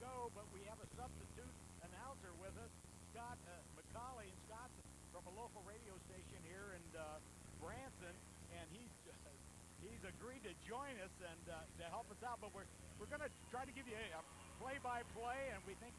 go, but we have a substitute announcer with us, Scott McCauley, and Scott's from a local radio station here in Branson, and he's agreed to join us and to help us out. But we're going to try to give you a play-by-play, and we think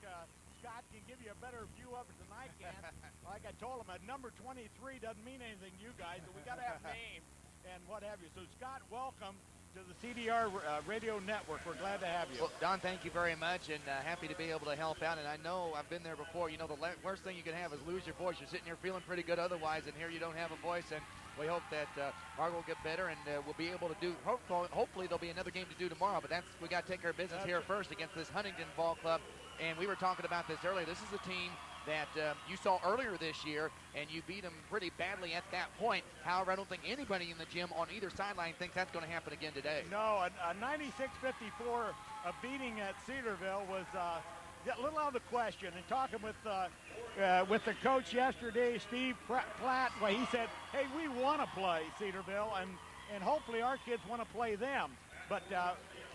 Scott can give you a better view of it than I can. Like I told him, number 23 doesn't mean anything to you guys, so we got to have names and what have you. So Scott, welcome to the CDR Radio Network. We're glad to have you. Well, Don, thank you very much, and happy to be able to help out. And I know I've been there before. You know, the worst thing you can have is lose your voice. You're sitting here feeling pretty good otherwise, and here you don't have a voice. And we hope that Margo will get better, and we'll be able to do. Hopefully, there'll be another game to do tomorrow. But we got to take care of business here first against this Huntington Ball Club. And we were talking about this earlier. This is a team that you saw earlier this year, and you beat them pretty badly at that point. However, I don't think anybody in the gym on either sideline thinks that's going to happen again today. No, a 96-54 beating at Cedarville was a little out of the question. And talking with the coach yesterday, Steve Platt, well, he said, hey, we want to play Cedarville, and hopefully our kids want to play them. But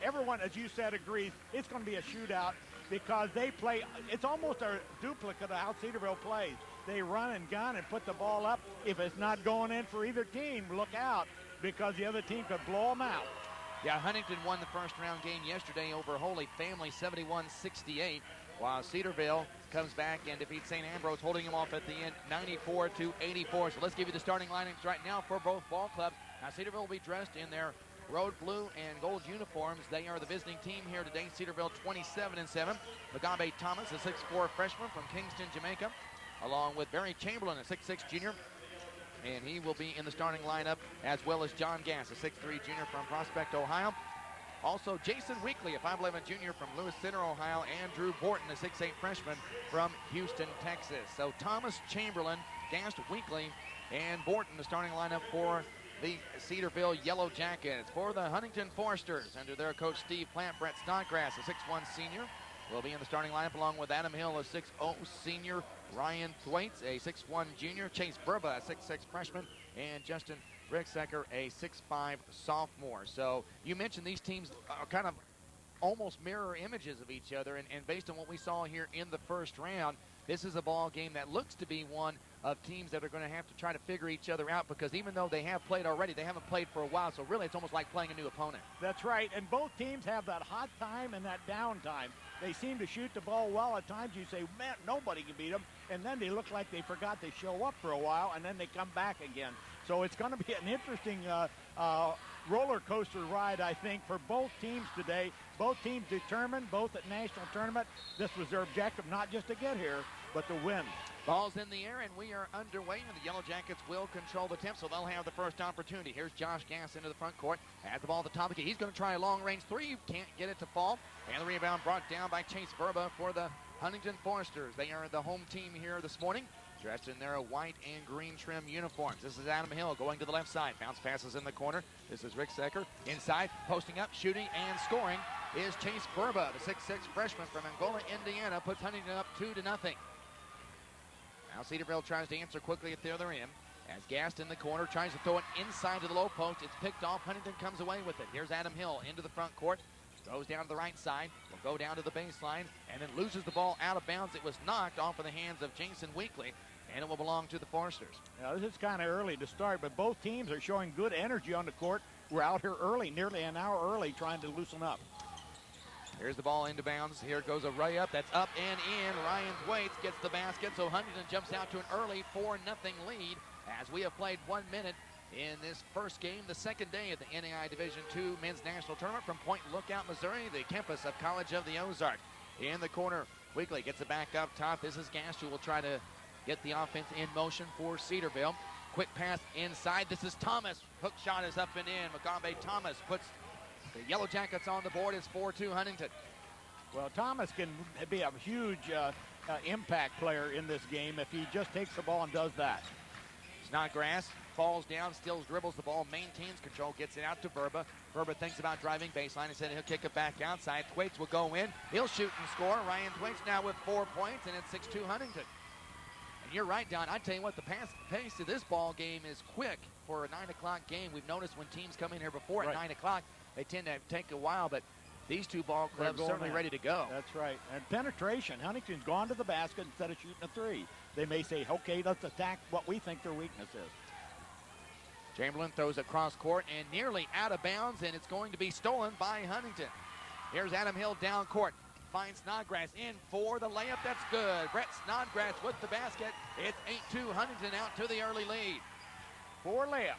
everyone, as you said, agrees it's going to be a shootout, because they play, it's almost a duplicate of how Cedarville plays. They run and gun and put the ball up. If it's not going in for either team, look out, because the other team could blow them out. Yeah, Huntington won the first round game yesterday over Holy Family, 71-68, while Cedarville comes back and defeats St. Ambrose, holding them off at the end, 94-84. So let's give you the starting lineups right now for both ball clubs. Now, Cedarville will be dressed in their road blue and gold uniforms. They are the visiting team here today. Cedarville 27-7. Mugabe Thomas, a 6'4 freshman from Kingston, Jamaica, along with Barry Chamberlain, a 6'6 junior. And he will be in the starting lineup, as well as John Gass, a 6'3 junior from Prospect, Ohio. Also, Jason Weekly, a 5'11 junior from Lewis Center, Ohio, and Drew Borton, a 6'8 freshman from Houston, Texas. So Thomas, Chamberlain, Gass, Weekly, and Borton, the starting lineup for the Cedarville Yellow Jackets. For the Huntington Foresters, under their coach Steve Plant, Brett Snodgrass, a 6'1 senior, will be in the starting lineup, along with Adam Hill, a 6'0 senior, Ryan Thwaites, a 6'1 junior, Chase Burba, a 6'6 freshman, and Justin Ricksecker, a 6'5 sophomore. So you mentioned these teams are kind of almost mirror images of each other, and based on what we saw here in the first round, this is a ball game that looks to be one of teams that are going to have to try to figure each other out, because even though they have played already, they haven't played for a while, so really it's almost like playing a new opponent. That's right, and both teams have that hot time and that down time. They seem to shoot the ball well at times. You say, man, nobody can beat them, and then they look like they forgot to show up for a while, and then they come back again. So it's going to be an interesting roller coaster ride, I think, for both teams today. Both teams determined, both at national tournament. This was their objective, not just to get here, but to win. Ball's in the air, and we are underway, and the Yellow Jackets will control the tip, so they'll have the first opportunity. Here's Josh Gass into the front court. Has the ball at the top of the key. He's going to try a long-range three. Can't get it to fall. And the rebound brought down by Chase Burba for the Huntington Foresters. They are the home team here this morning, dressed in their white and green trim uniforms. This is Adam Hill going to the left side. Bounce passes in the corner. This is Rick Secker. Inside, posting up, shooting, and scoring is Chase Burba, the 6'6 freshman from Angola, Indiana, puts Huntington up 2-0. Now Cedarville tries to answer quickly at the other end. As Gast in the corner tries to throw it inside to the low post. It's picked off. Huntington comes away with it. Here's Adam Hill into the front court. Goes down to the right side. Will go down to the baseline and then loses the ball out of bounds. It was knocked off of the hands of Jason Weekly, and it will belong to the Foresters. Now, this is kind of early to start, but both teams are showing good energy on the court. We're out here early, nearly an hour early, trying to loosen up. Here's the ball into bounds. Here goes a layup. That's up and in. Ryan Thwaites gets the basket, so Huntington jumps out to an early 4-0 lead as we have played 1 minute in this first game, the second day of the NAIA Division II Men's National Tournament from Point Lookout, Missouri, the campus of College of the Ozarks. In the corner, Weekly gets it back up top. This is Gash, who will try to get the offense in motion for Cedarville. Quick pass inside. This is Thomas. Hook shot is up and in. Mugabe Thomas puts the Yellow Jackets on the board. It's 4-2 Huntington. Well, Thomas can be a huge impact player in this game if he just takes the ball and does that. Snodgrass falls down, still dribbles the ball, maintains control, gets it out to Burba. Burba thinks about driving baseline and said he'll kick it back outside. Thwaites will go in. He'll shoot and score. Ryan Thwaites now with 4 points, and it's 6-2 Huntington. And you're right, Don. I tell you what, the pace of this ball game is quick for a 9 o'clock game. We've noticed when teams come in here before at 9 o'clock, they tend to take a while, but these two ball clubs certainly ready to go. That's right. And penetration. Huntington's gone to the basket instead of shooting a three. They may say, okay, let's attack what we think their weakness is. Chamberlain throws it cross court and nearly out of bounds, and it's going to be stolen by Huntington. Here's Adam Hill down court. Finds Snodgrass in for the layup. That's good. Brett Snodgrass with the basket. It's 8-2 Huntington out to the early lead. 4 layups.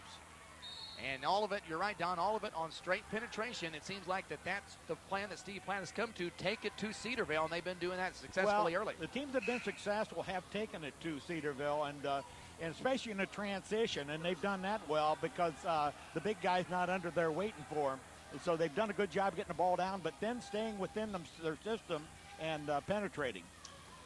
And all of it, you're right, Don, all of it on straight penetration. It seems like that's the plan that Steve Platt has come to, take it to Cedarville, and they've been doing that successfully early. The teams that have been successful have taken it to Cedarville, and especially in the transition, and they've done that well because the big guy's not under there waiting for them. And so they've done a good job getting the ball down, but then staying within their system and penetrating.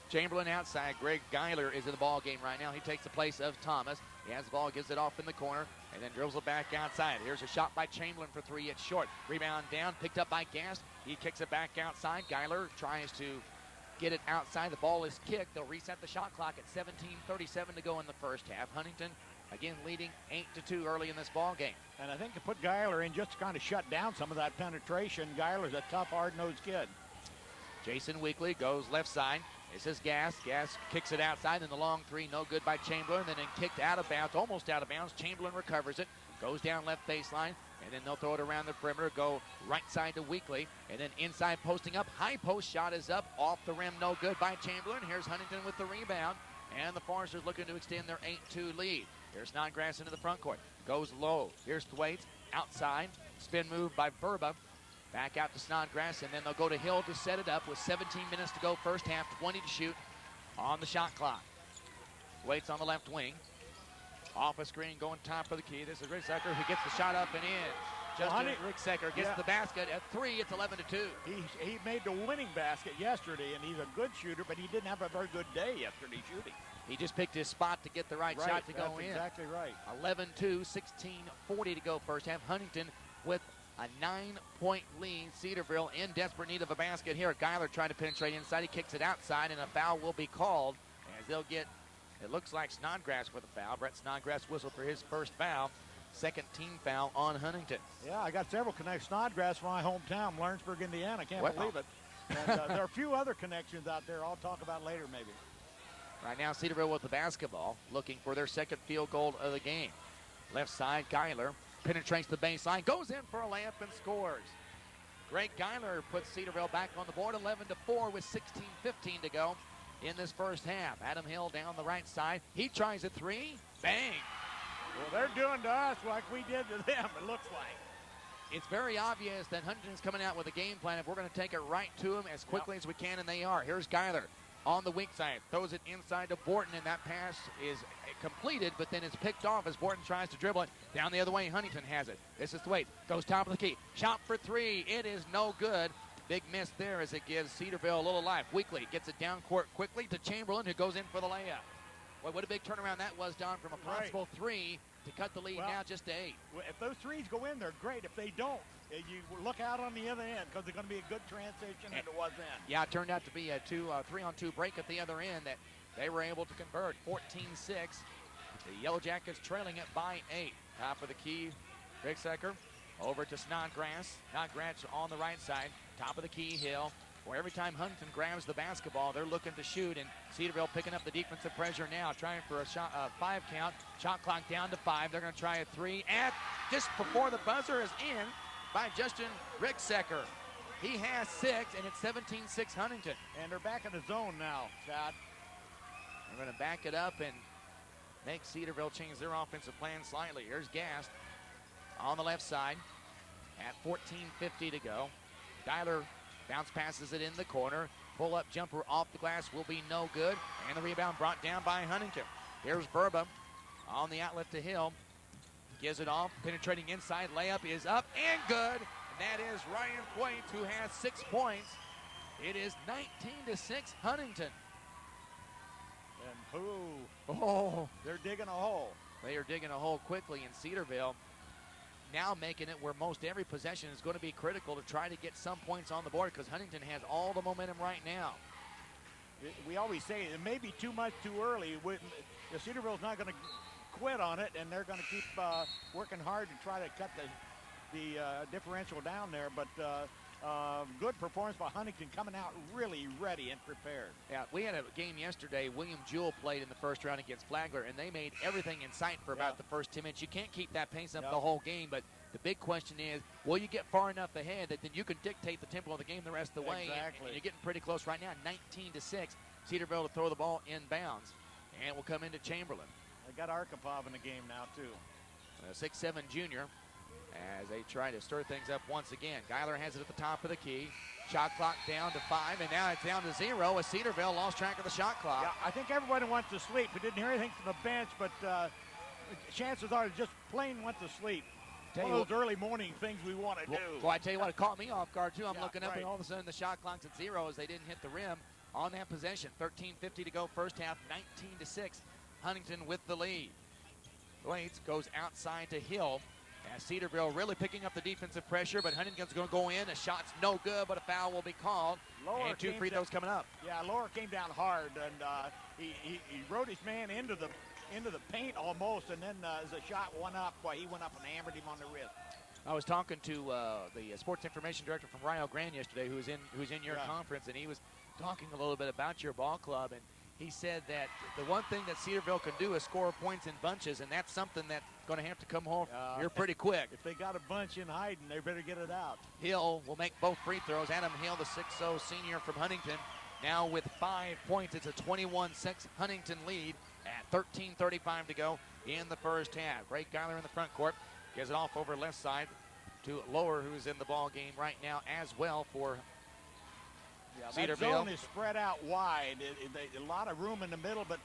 Chamberlain outside. Greg Geiler is in the ball game right now. He takes the place of Thomas. He has the ball, gives it off in the corner, and then dribbles it back outside. Here's a shot by Chamberlain for 3. It's short. Rebound down, picked up by Gast. He kicks it back outside. Geiler tries to get it outside. The ball is kicked. They'll reset the shot clock at 17:37 to go in the first half. Huntington, again, leading 8-2 early in this ball game. And I think to put Geiler in just to kind of shut down some of that penetration, Geiler's a tough, hard-nosed kid. Jason Weekly goes left side. This is Gast. Gast kicks it outside in the long 3. No good by Chamberlain. And then kicked out of bounds, almost out of bounds. Chamberlain recovers it. Goes down left baseline. And then they'll throw it around the perimeter. Go right side to Weekly. And then inside posting up. High post shot is up. Off the rim. No good by Chamberlain. Here's Huntington with the rebound. And the Foresters looking to extend their 8-2 lead. Here's Snodgrass into the front court. Goes low. Here's Thwaites. Outside. Spin move by Verba. Back out to Snodgrass, and then they'll go to Hill to set it up with 17 minutes to go first half, 20 to shoot on the shot clock. Waits on the left wing. Off a screen, going top of the key. This is Ricksecker who gets the shot up and in. Justin Ricksecker gets the basket at 3. It's 11-2. He made the winning basket yesterday, and he's a good shooter, but he didn't have a very good day yesterday shooting. He just picked his spot to get the right shot to go in. Exactly right. 11-2, 16:40 to go first half. Huntington with a 9-point lead. Cedarville in desperate need of a basket here. Geiler trying to penetrate inside. He kicks it outside, and a foul will be called as they'll get, it looks like Snodgrass with a foul. Brett Snodgrass whistled for his first foul. Second team foul on Huntington. Yeah, I got several connections. Snodgrass from my hometown, Lawrenceburg, Indiana. I can't believe it. And there are a few other connections out there I'll talk about later maybe. Right now, Cedarville with the basketball, looking for their second field goal of the game. Left side, Geiler penetrates the baseline, goes in for a layup and scores. Greg Geiler puts Cedarville back on the board, 11-4 with 16:15 to go in this first half. Adam Hill down the right side. He tries a 3. Bang. Well, they're doing to us like we did to them, it looks like. It's very obvious that Huntington's coming out with a game plan. If we're going to take it right to them as quickly as we can, and they are. Here's Geiler on the weak side. Throws it inside to Borton, and that pass is completed, but then it's picked off as Borton tries to dribble it. Down the other way, Huntington has it. This is Thwaites. Goes top of the key. Shot for 3. It is no good. Big miss there as it gives Cedarville a little life. Weekly gets it down court quickly to Chamberlain, who goes in for the layup. Boy, what a big turnaround that was, Don, from a possible 3 to cut the lead now just to 8. If those threes go in, they're great. If they don't, you look out on the other end because they're going to be a good transition, and it was then. Yeah, it turned out to be a 3-on-2 break at the other end that they were able to convert. 14-6. The Yellow Jackets trailing it by 8. Top of the key, Ricksecker over to Snodgrass. Snodgrass on the right side. Top of the key, Hill. Where every time Huntington grabs the basketball, they're looking to shoot, and Cedarville picking up the defensive pressure now, trying for a 5 count. Shot clock down to 5. They're going to try a 3. And just before the buzzer is in by Justin Ricksecker. He has 6, and it's 17-6 Huntington. And they're back in the zone now, Chad. They're going to back it up and make Cedarville change their offensive plan slightly. Here's Gast on the left side at 14:50 to go. Geiler bounce passes it in the corner. Pull-up jumper off the glass will be no good. And the rebound brought down by Huntington. Here's Verba on the outlet to Hill. Gives it off, penetrating inside. Layup is up and good. And that is Ryan Thwaites, who has 6 points. It is 19-6 Huntington. And they're digging a hole. They are digging a hole quickly in Cedarville. Now making it where most every possession is going to be critical to try to get some points on the board because Huntington has all the momentum right now. We always say it may be too much too early. Cedarville's not going to quit on it, and they're going to keep keep working hard to try to cut the differential down there. But good performance by Huntington, coming out really ready and prepared. Yeah, we had a game yesterday. William Jewell played in the first round against Flagler, and they made everything in sight for about the first 10 minutes. You can't keep that pace up the whole game, but the big question is, will you get far enough ahead that then you can dictate the tempo of the game the rest of the way? Exactly. And you're getting pretty close right now, 19-6. Cedarville to throw the ball inbounds, and it will come into Chamberlain. They got Arkhipov in the game now, too. A 6'7" junior, as they try to stir things up once again. Geiler has it at the top of the key. Shot clock down to 5, and now it's down to 0 as Cedarville lost track of the shot clock. Yeah, I think everybody went to sleep. We didn't hear anything from the bench, but chances are they just plain went to sleep. One of those early morning things we want to do. Well, I tell you what, it caught me off guard, too. I'm looking up, right. and all of a sudden the shot clock's at 0 as they didn't hit the rim on that possession. 13:50 to go first half, 19-6. Huntington with the lead. Waits goes outside to Hill. As Cedarville really picking up the defensive pressure, but Huntington's going to go in. A shot's no good, but a foul will be called. And 2 free throws coming up. Yeah, Lower came down hard, and he rode his man into the paint almost, and then as the shot went up, he went up and hammered him on the wrist. I was talking to the sports information director from Rio Grande yesterday, who's in your conference, and he was talking a little bit about your ball club, and he said that the one thing that Cedarville can do is score points in bunches, and that's something that's going to have to come home here pretty quick. If they got a bunch in hiding, they better get it out. Hill will make both free throws. Adam Hill, the 6'0 senior from Huntington, now with 5 points. It's a 21-6 Huntington lead at 13:35 to go in the first half. Greg Geiler in the front court gives it off over left side to Lower, who's in the ball game right now as well for Cedarville. That zone is spread out wide. A lot of room in the middle, but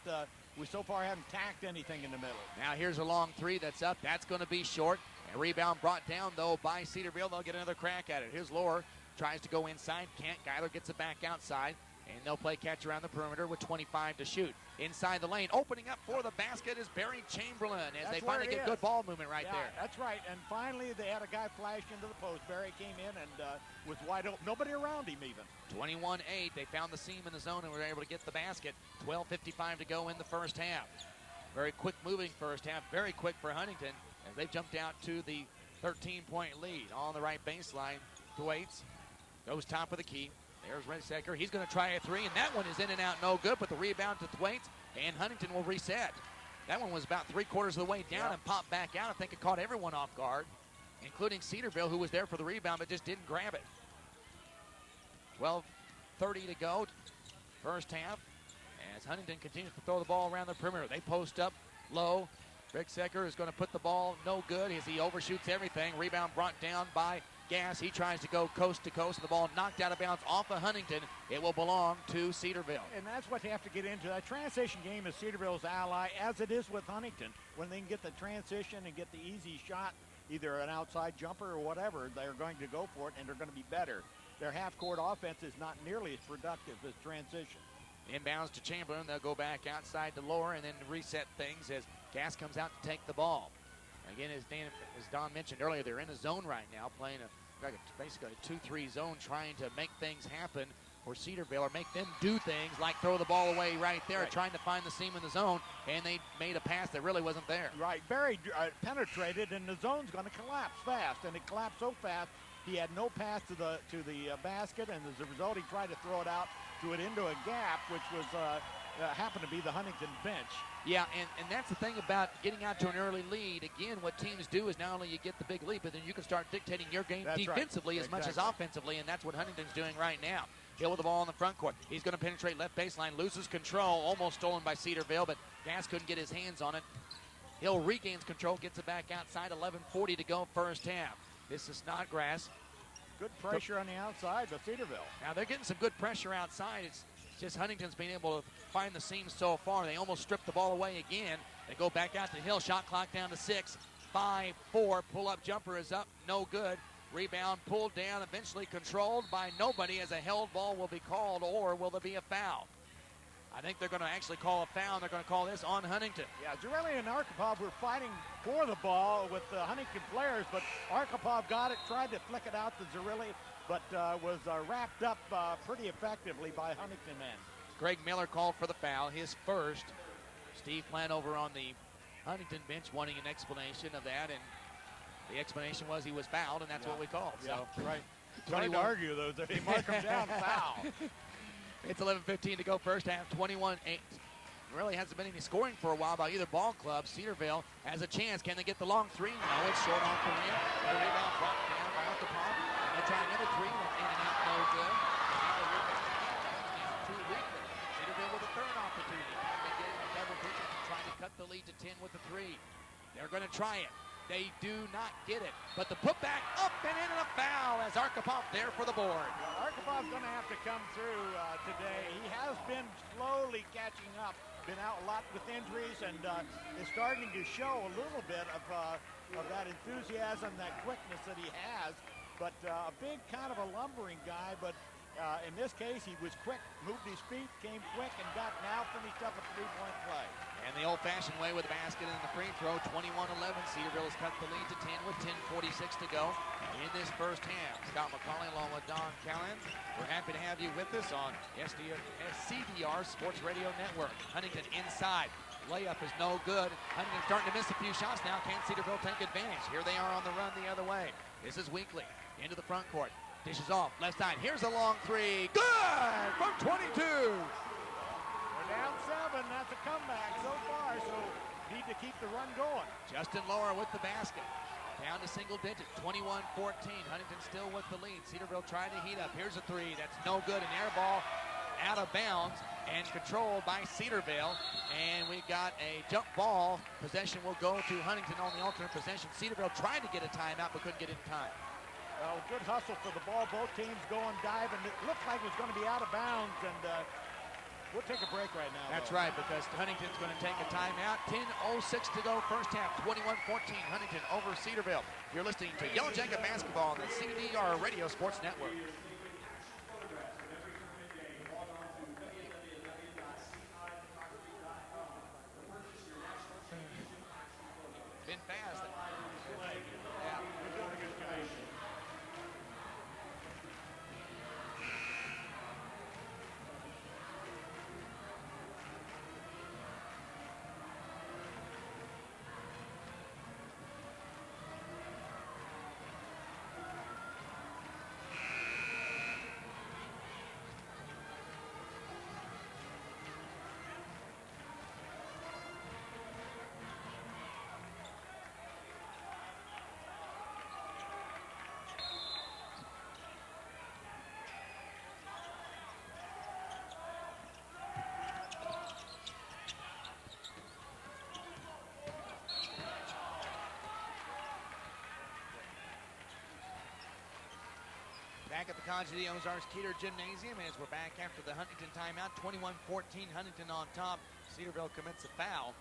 we so far haven't tacked anything in the middle. Now here's a long 3 that's up. That's going to be short. A rebound brought down, though, by Cedarville. They'll get another crack at it. Here's Lower. Tries to go inside. Can't. Geiler gets it back outside. And they'll play catch around the perimeter with 25 to shoot. Inside the lane, opening up for the basket is Barry Chamberlain as they finally get good ball movement right there. That's right. And finally, they had a guy flash into the post. Barry came in and was wide open. Nobody around him even. 21-8. They found the seam in the zone and were able to get the basket. 12:55 to go in the first half. Very quick moving first half. Very quick for Huntington as they've jumped out to the 13-point lead. On the right baseline, Thwaites goes top of the key. There's Redsecker. He's going to try a 3, and that one is in and out, no good, but the rebound to Thwaites, and Huntington will reset. That one was about 3/4 of the way down and popped back out. I think it caught everyone off guard, including Cedarville, who was there for the rebound but just didn't grab it. 12:30 to go, first half, as Huntington continues to throw the ball around the perimeter. They post up low. Redsecker is going to put the ball no good as he overshoots everything. Rebound brought down by Gass. He tries to go coast to coast, and the ball knocked out of bounds off of Huntington. It will belong to Cedarville. And that's what they have to get into. That transition game is Cedarville's ally, as it is with Huntington. When they can get the transition and get the easy shot, either an outside jumper or whatever, they're going to go for it, and they're going to be better. Their half-court offense is not nearly as productive as transition. Inbounds to Chamberlain. They'll go back outside to Lower and then reset things as Gass comes out to take the ball. Again, as Don mentioned earlier, they're in a zone right now, playing basically a 2-3 zone, trying to make things happen for Cedarville, or make them do things like throw the ball away right there, trying to find the seam in the zone, and they made a pass that really wasn't there. Right, Barry penetrated, and the zone's going to collapse fast, and it collapsed so fast he had no pass to the basket, and as a result, he tried to throw it out, threw it into a gap, which was happened to be the Huntington bench. Yeah, and that's the thing about getting out to an early lead. Again, what teams do is not only you get the big lead, but then you can start dictating your game defensively as much as offensively, and that's what Huntington's doing right now. Hill with the ball in the front court. He's going to penetrate left baseline, loses control, almost stolen by Cedarville, but Gass couldn't get his hands on it. Hill regains control, gets it back outside, 11:40 to go first half. This is Snodgrass. Good pressure on the outside by Cedarville. Now they're getting some good pressure outside. It's just Huntington's been able to find the seams so far. They almost stripped the ball away again. They go back out to Hill. Shot clock down to 6. 5-4. Pull-up jumper is up. No good. Rebound pulled down, eventually controlled by nobody as a held ball will be called, or will there be a foul? I think they're going to actually call a foul, and they're going to call this on Huntington. Yeah, Zarelli and Arkhipov were fighting for the ball with the Huntington players, but Arkhipov got it, tried to flick it out to Zarelli, but was wrapped up pretty effectively by Huntington men. Greg Miller called for the foul, his first. Steve Plant over on the Huntington bench wanting an explanation of that, and the explanation was he was fouled, and that's what we called. Yeah, so right. It's hard to argue those. If they mark them down, foul. It's 11:15 to go first half, 21-8. Really hasn't been any scoring for a while by either ball club. Cedarville has a chance. Can they get the long three? No, it's short off the rim. The rebound brought down by off the pop. And they try another three. That's in and out, no good. Now the rebound too weak. Cedarville with a third opportunity. They get it in double digits and trying to cut the lead to 10 with the three. They're going to try it. They do not get it. But the putback up and in, and a foul as Arkapoff there for the board. Arkapoff's going to have to come through today. He has been slowly catching up. Been out a lot with injuries and is starting to show a little bit of that enthusiasm, that quickness that he has. But a big kind of a lumbering guy, but in this case he was quick, moved his feet, came quick, and now finished up a three-point play. And the old-fashioned way with the basket and the free throw, 21-11. Cedarville has cut the lead to 10 with 10:46 to go in this first half. Scott McCauley along with Don Callahan. We're happy to have you with us on CDR Sports Radio Network. Huntington inside. Layup is no good. Huntington starting to miss a few shots now. Can Cedarville take advantage? Here they are on the run the other way. This is Weekly into the front court. Dishes off, left side. Here's a long three. Good from 22. Down 7, that's a comeback so far, so need to keep the run going. Justin Lohr with the basket. Down to single digits, 21-14. Huntington still with the lead. Cedarville trying to heat up. Here's a three, that's no good. An air ball out of bounds and controlled by Cedarville. And we got a jump ball. Possession will go to Huntington on the alternate possession. Cedarville tried to get a timeout but couldn't get it in time. Well, good hustle for the ball. Both teams going diving. It looked like it was going to be out of bounds, and we'll take a break right now. That's right, because Huntington's going to take a timeout. 10:06 to go first half, 21-14. Huntington over Cedarville. You're listening to Yellow Jacket Basketball on the CDR Radio Sports Network. Been fast. Back at the College of the Ozarks Keeter Gymnasium as we're back after the Huntington timeout. 21-14, Huntington on top. Cedarville commits a foul.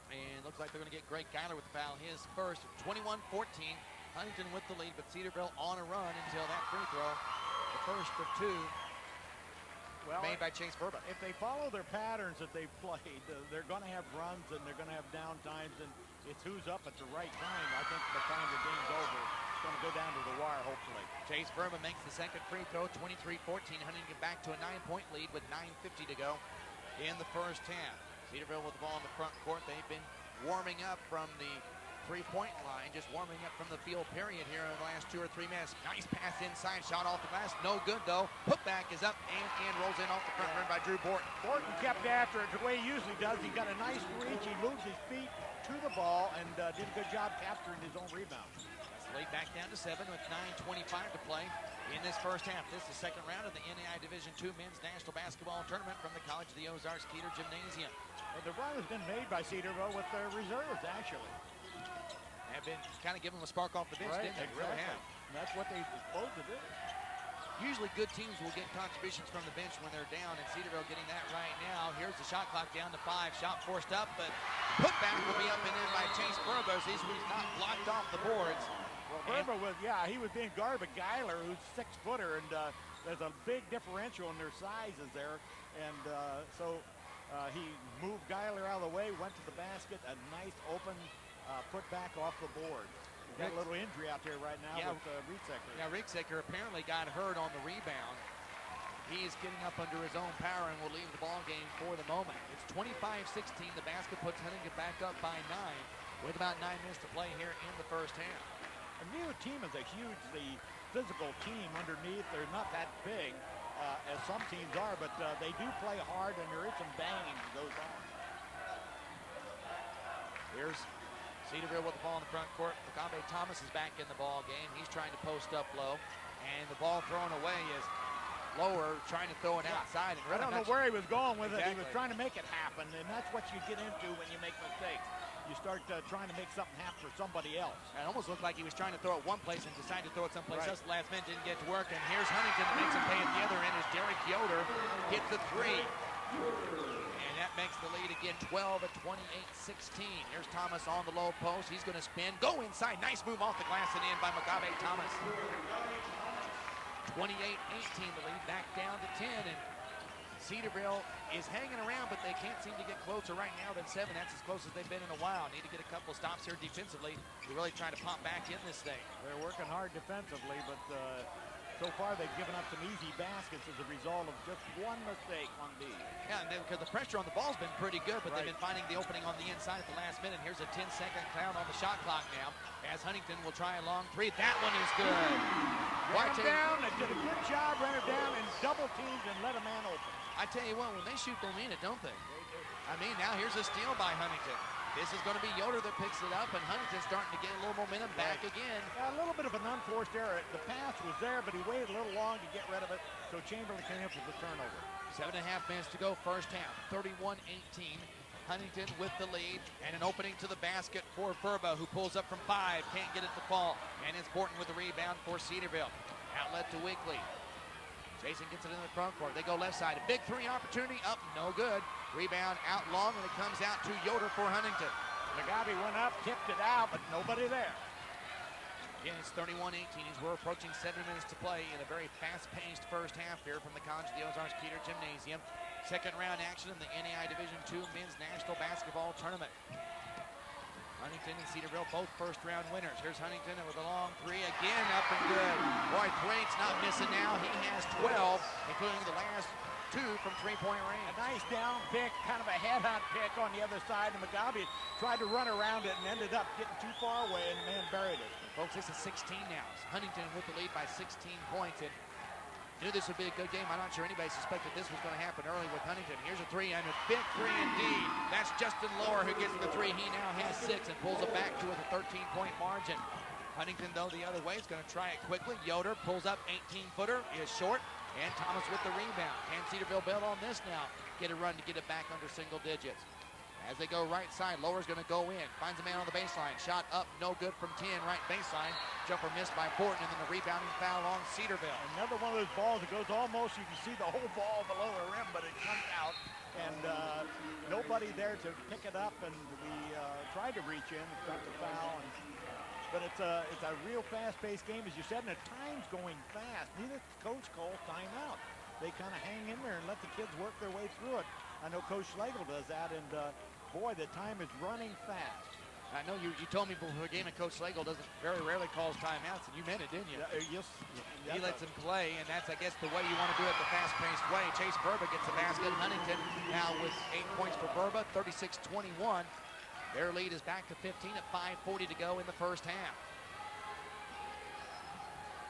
And looks like they're going to get Greg Geiler with the foul. His first, 21-14. Huntington with the lead, but Cedarville on a run until that free throw. The first of two made by Chase Verba. If they follow their patterns that they've played, they're going to have runs and they're going to have down times, and it's who's up at the right time. I think by the time the game's over, it's going to go down to the wire, hopefully. Chase Verba makes the second free throw, 23-14. Huntington back to a 9-point lead with 9:50 to go in the first half. Cedarville with the ball in the front court. They've been warming up from the three-point line, just warming up from the field period here in the last 2 or 3 minutes. Nice pass inside, shot off the glass, no good though. Putback is up and rolls in off the front rim by Drew Borton. Borton kept after it the way he usually does. He got a nice reach, he moves his feet to the ball and did a good job capturing his own rebound. Lead back down to 7 with 9:25 to play in this first half. This is the second round of the NAIA Division II Men's National Basketball Tournament from the College of the Ozarks Keeter Gymnasium. Well, the run has been made by Cedarville with their reserves, actually. Have been kind of giving them a spark off the bench, right, didn't they? Exactly. Really have. And that's what they're supposed to do. Usually good teams will get contributions from the bench when they're down, and Cedarville getting that right now. Here's the shot clock down to 5. Shot forced up, but putback will be up and in by Chase Verba. He's not blocked off the boards. Well, Verba was, he was being guarded by Geiler, who's 6-footer, and there's a big differential in their sizes there. And so he moved Geiler out of the way, went to the basket, a nice open putback off the board. We've got a little injury out there right now with Rietzecker. Yeah, Rietzecker apparently got hurt on the rebound. He's getting up under his own power and will leave the ball game for the moment. It's 25-16. The basket puts Huntington back up by 9 with about 9 minutes to play here in the first half. And neither team is a hugely physical team underneath. They're not that big as some teams are, but they do play hard, and there is some banging that goes on. Here's Cedarville with the ball in the front court. Mugabe Thomas is back in the ball game. He's trying to post up low, and the ball thrown away is Lower trying to throw it outside. And I don't know where he was going with it. He was trying to make it happen, and that's what you get into when you make mistakes. You start trying to make something happen for somebody else. It almost looked like he was trying to throw it one place and decided to throw it someplace else. The last minute didn't get to work, and here's Huntington that makes him pay at the other end as Derek Yoder hits the three. And that makes the lead again 12 at 28-16. Here's Thomas on the low post. He's going to spin, go inside. Nice move off the glass and in by Mugabe Thomas. 28-18, the lead back down to 10, and Cedarville is hanging around, but they can't seem to get closer right now than 7. That's as close as they've been in a while. Need to get a couple stops here defensively. They're really trying to pop back in this thing. They're working hard defensively, but so far they've given up some easy baskets as a result of just one mistake on D. Yeah, because the pressure on the ball's been pretty good, but they've been finding the opening on the inside at the last minute. Here's a 10-second count on the shot clock now, as Huntington will try a long three. That one is good. Ran him down. They did a good job, ran him down and double teamed and let a man open. I tell you what, when they shoot, they mean it, don't they? I mean, now here's a steal by Huntington. This is going to be Yoder that picks it up, and Huntington's starting to get a little momentum back again. Yeah, a little bit of an unforced error. The pass was there, but he waited a little long to get rid of it, so Chamberlain came up with the turnover. 7.5 minutes to go, first half. 31-18. Huntington with the lead, and an opening to the basket for Burba, who pulls up from 5, can't get it to fall, and it's Borton with the rebound for Cedarville. Outlet to Weekly. Jason gets it in the front court. They go left side. A big three opportunity up, no good. Rebound out long, and it comes out to Yoder for Huntington. Mugabe went up, tipped it out, but nobody there. Again, it's 31-18 as we're approaching 7 minutes to play in a very fast-paced first half here from the College of the Ozarks Keeter Gymnasium. Second round action in the NAIA Division II Men's National Basketball Tournament. Huntington and Cedarville, both first-round winners. Here's Huntington with a long three, again up and good. Roy Thwaite's not missing now. He has 12, including the last 2 from three-point range. A nice down pick, kind of a headhunt pick on the other side, and Mugabe tried to run around it and ended up getting too far away, and the man buried it. Folks, this is 16 now. Huntington with the lead by 16 points, and knew this would be a good game. I'm not sure anybody suspected this was going to happen early with Huntington. Here's a three, and a big three indeed. That's Justin Lower who gets the three. He now has 6 and pulls it back to a 13-point margin. Huntington, though, the other way is going to try it quickly. Yoder pulls up 18-footer, is short, and Thomas with the rebound. Can Cedarville build on this now? Get a run to get it back under single digits. As they go right side, Lower's going to go in. Finds a man on the baseline. Shot up, no good from 10, right baseline. Jumper missed by Borton, and then the rebounding foul on Cedarville. Another one of those balls that goes almost, you can see the whole ball below the rim, but it comes out. And nobody there to pick it up, and we tried to reach in, got the foul. But it's a real fast-paced game, as you said, and the time's going fast. Neither coach calls timeout. They kind of hang in there and let the kids work their way through it. I know Coach Schlegel does that, and boy, the time is running fast. I know you told me before the game that Coach Schlegel doesn't very rarely calls timeouts, and you meant it, didn't you? Yes. He lets them play, and that's, I guess, the way you want to do it the fast-paced way. Chase Burba gets the basket. Huntington now with 8 points for Burba, 36-21. Their lead is back to 15 at 5:40 to go in the first half.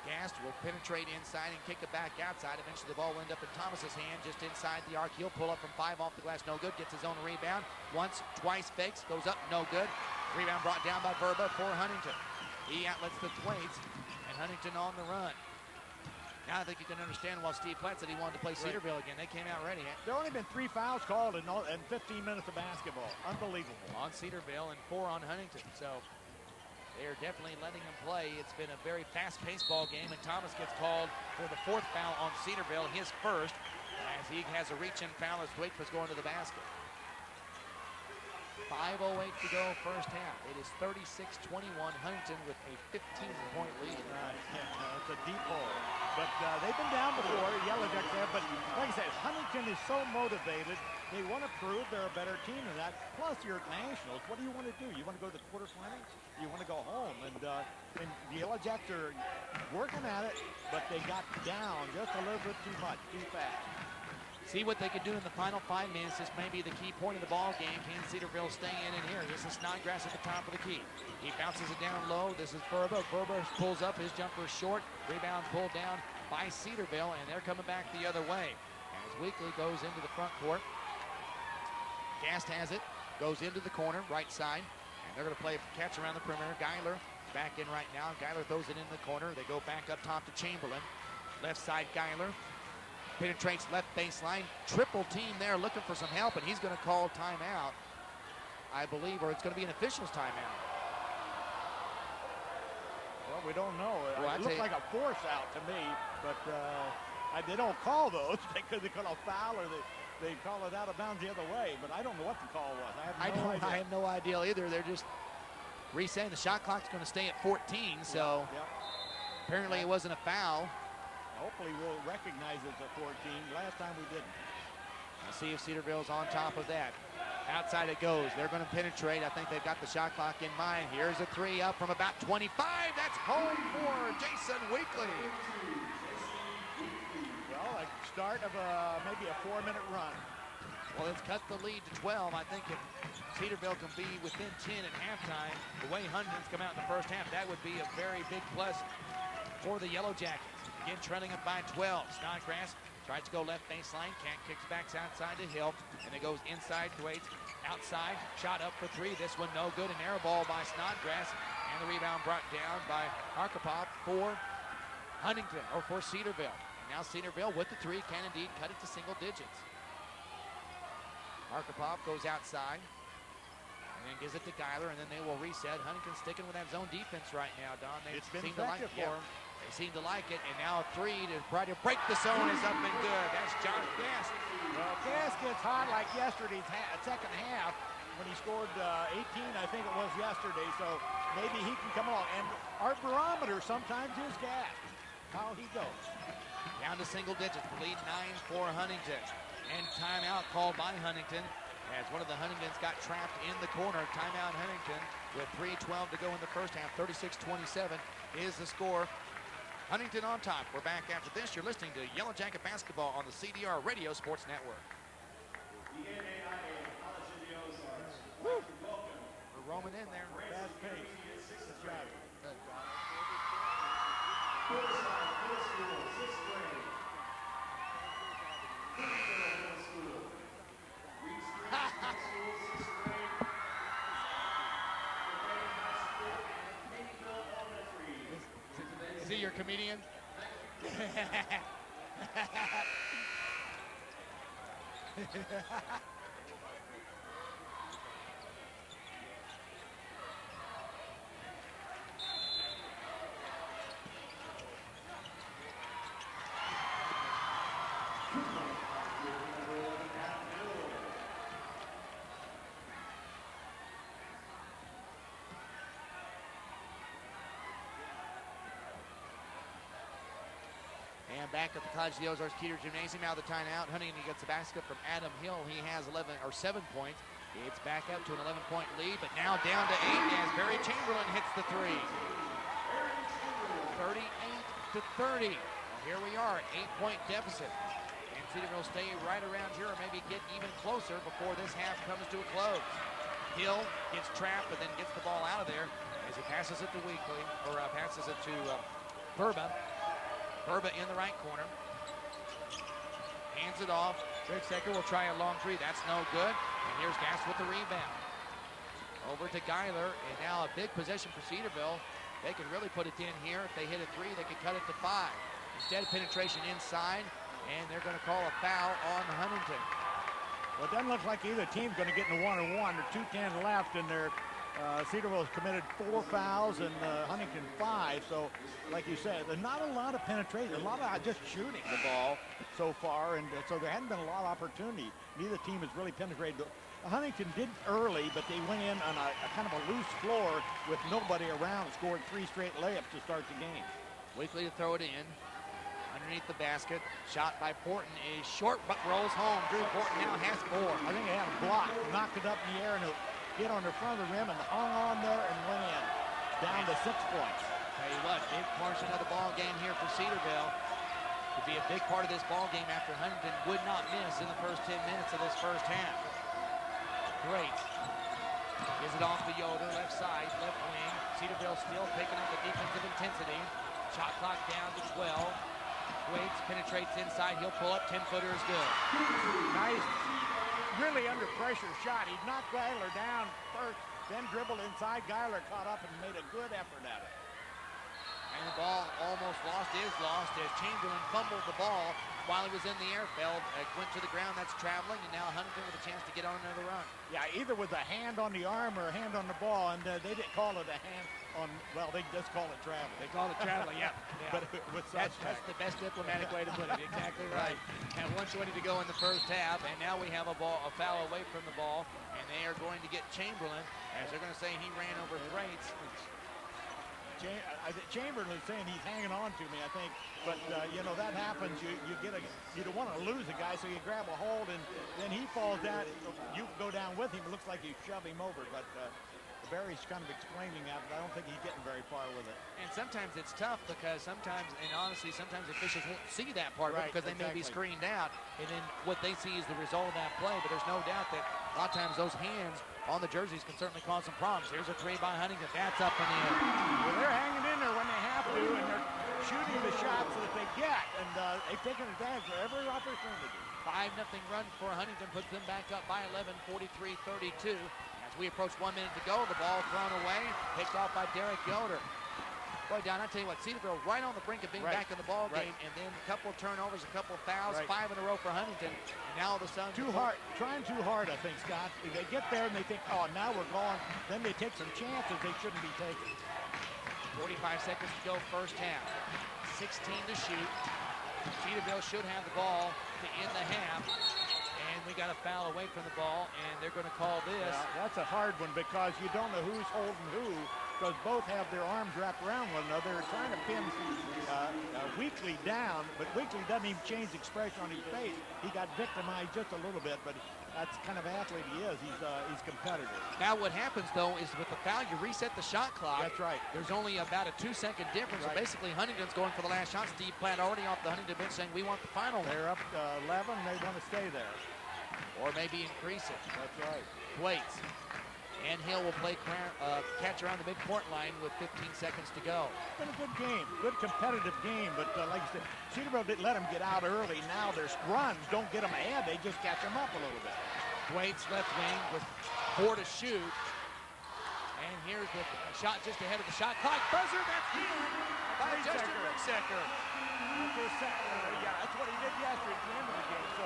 Gast will penetrate inside and kick it back outside. Eventually the ball will end up in Thomas's hand just inside the arc. He'll pull up from 5 off the glass, no good. Gets his own rebound. Once, twice fakes, goes up, no good. Rebound brought down by Burba for Huntington. He outlets the Thwaites, and Huntington on the run. Now I think you can understand why Steve Platt said he wanted to play Cedarville again. They came out ready. There have only been 3 fouls called in 15 minutes of basketball. Unbelievable. On Cedarville and 4 on Huntington. So they are definitely letting him play. It's been a very fast-paced ball game, and Thomas gets called for the 4th foul on Cedarville, his first, as he has a reach-in foul as Thwaite was going to the basket. 5:08 to go, first half. It is 36-21, Huntington with a 15-point lead. It's a deep ball. But they've been down before, Yellow Jackets have, but like I said, Huntington is so motivated. They want to prove they're a better team than that. Plus, you're at Nationals. What do you want to do? You want to go to the quarterfinals? You want to go home? And the Yellow Jackets are working at it, but they got down just a little bit too much, too fast. see what they can do in the final 5 minutes. This may be the key point of the ball game. Can Cedarville stay in here? This is Snodgrass at the top of the key. He bounces it down low. This is Burba. Burba pulls up. His jumper short. Rebound pulled down by Cedarville, and they're coming back the other way. As Weekly goes into the front court. Gast has it. Goes into the corner, right side. And they're going to play a catch around the perimeter. Geiler back in right now. Geiler throws it in the corner. They go back up top to Chamberlain. Left side, Geiler. Penetrates left baseline. Triple team there looking for some help, and he's going to call timeout, I believe, or it's going to be an official's timeout. Well, we don't know. Well, it looked like a force out to me, but they don't call those because they call a foul or they call it out of bounds the other way, but I don't know what the call was. I have no idea either. They're just resetting. The shot clock's going to stay at 14, so apparently it wasn't a foul. Hopefully we'll recognize it as a 14. Last time we didn't. Let's see if Cedarville's on top of that. Outside it goes. They're going to penetrate. I think they've got the shot clock in mind. Here's a three up from about 25. That's home for Jason Weekly. Well, a start of maybe a 4-minute run. Well, it's cut the lead to 12. I think if Cedarville can be within 10 at halftime, the way Huntington's come out in the first half, that would be a very big plus for the Yellow Jackets. Again, trailing up by 12. Snodgrass tries to go left baseline. Can't, kicks back outside to Hill. And it goes inside to Waits. Outside. Shot up for three. This one no good. An air ball by Snodgrass. And the rebound brought down by Archipop for Huntington, or for Cedarville. And now Cedarville with the three can indeed cut it to single digits. Archipop goes outside. And then gives it to Geiler, and then they will reset. Huntington sticking with that zone defense right now, Don. It's been effective for them. They seem to like it, and now a three to try to break the zone is up and good. That's Josh Gast. Well, Gast gets hot like yesterday's second half when he scored 18, I think it was yesterday, so maybe he can come along. And our barometer sometimes is Gast, how he goes. Down to single digits, the lead 9 for Huntington. And timeout called by Huntington as one of the Huntingtons got trapped in the corner. Timeout Huntington with 3:12 to go in the first half. 36-27 is the score. Huntington on top. We're back after this. You're listening to Yellow Jacket Basketball on the CDR Radio Sports Network. The NAIA College of the Ozarks. Woo. We're roaming in there. Fast pace. Good job. Good. Hillside Middle School, 6th grade. Cedarville Middle School. Reed Street High School, 6th grade. Lorraine High School and Caneyville Elementary. Is he your comedian? And back at the College of the Ozarks Keeter Gymnasium, now the timeout. Huntington gets the basket from Adam Hill. He has 7 points. It's back up to an 11-point lead, but now down to 8 as Barry Chamberlain hits the three. 38-30. Well, here we are, 8-point deficit. And Cedarville will stay right around here or maybe get even closer before this half comes to a close. Hill gets trapped, but then gets the ball out of there as he passes it to Weekly, or passes it to Burba. Burba in the right corner. Hands it off. Rick Secker will try a long three. That's no good. And here's Gass with the rebound. Over to Geiler. And now a big possession for Cedarville. They could really put it in here. If they hit a three, they could cut it to 5. Instead, penetration inside. And they're going to call a foul on Huntington. Well, it doesn't look like either team's going to get in the 1-on-1. There's 2:10 left, and they're Cedarville has committed 4 fouls and Huntington 5. So, like you said, there's not a lot of penetration, a lot of just shooting the ball so far, and so there hasn't been a lot of opportunity. Neither team has really penetrated. Huntington did early, but they went in on a kind of a loose floor with nobody around, scored 3 straight layups to start the game. Weekly to throw it in. Underneath the basket, shot by Porton is short, but rolls home. Drew Porton now has 4. I think they had a block, knocked it up in the air, and it hit on the front of the rim and hung on there and went in. Down to 6 points. Tell you what, big portion of the ball game here for Cedarville. to be a big part of this ball game after Huntington would not miss in the first 10 minutes of this first half. Great. Gives it off to Yoder, left side, left wing. Cedarville still picking up the defensive intensity. Shot clock down to 12. Waits, penetrates inside. He'll pull up. 10-footer is good. Nice, really under pressure shot. He knocked Geiler down first, then dribbled inside. Geiler caught up and made a good effort at it. And the ball almost is lost as Chamberlain fumbled the ball while he was in the air. Went to the ground. That's traveling, and now Huntington with a chance to get on another run. Yeah, either with a hand on the arm or a hand on the ball, and they didn't call it a hand on, well, they just call it traveling. They call it traveling, yeah. But with that's the best diplomatic way to put it. Exactly right. And 1:20 to go in the first half, and now we have a foul away from the ball, and they are going to get Chamberlain, as they're going to say he ran over Thwaites. Chamberlain is saying he's hanging on to me, I think. But, you know, that happens. You don't want to lose a guy, so you grab a hold, and then he falls down. You go down with him. It looks like you shove him over. But Barry's kind of explaining that, but I don't think he's getting very far with it. And sometimes it's tough because sometimes officials won't see that part of it because they may be screened out. And then what they see is the result of that play. But there's no doubt that a lot of times those hands on the jerseys can certainly cause some problems. Here's a three by Huntington. That's up and in. Well, they're hanging in there when they have to, and they're shooting the shots that they get, and they've taken advantage of every opportunity. 5-0 run for Huntington puts them back up by 11, 43-32. As we approach 1 minute to go, the ball thrown away, picked off by Derek Yoder. Boy, Don, I tell you what, Cedarville right on the brink of being back in the ball game, and then a couple of turnovers, a couple of fouls, 5 in a row for Huntington. And now all of a sudden, trying too hard, I think, Scott. They get there and they think, oh, now we're gone. Then they take some chances they shouldn't be taking. 45 seconds to go, first half. 16 to shoot. Cedarville should have the ball to end the half. And we got a foul away from the ball, and they're going to call this. Yeah, that's a hard one because you don't know who's holding who, because both have their arms wrapped around one another. They're trying to pin Weekly down, but Weekly doesn't even change expression on his face. He got victimized just a little bit, but that's the kind of athlete he is. He's competitive. Now what happens, though, is with the foul, you reset the shot clock. That's right. There's only about a 2-second difference. So basically, Huntington's going for the last shot. Steve Platt already off the Huntington bench saying, we want the final. They're up 11. They want to stay there. Or maybe increase it. That's right. Waits. And Hill will play catch around the midcourt line with 15 seconds to go. It's been a good game, good competitive game, but like I said, Cedarville didn't let them get out early. Now their runs don't get them ahead, they just catch them up a little bit. Waits left wing with 4 to shoot. And here's the shot just ahead of the shot clock. Buzzer, that's in by Justin Ricksecker. Yeah, that's what he did yesterday at the end of the game, so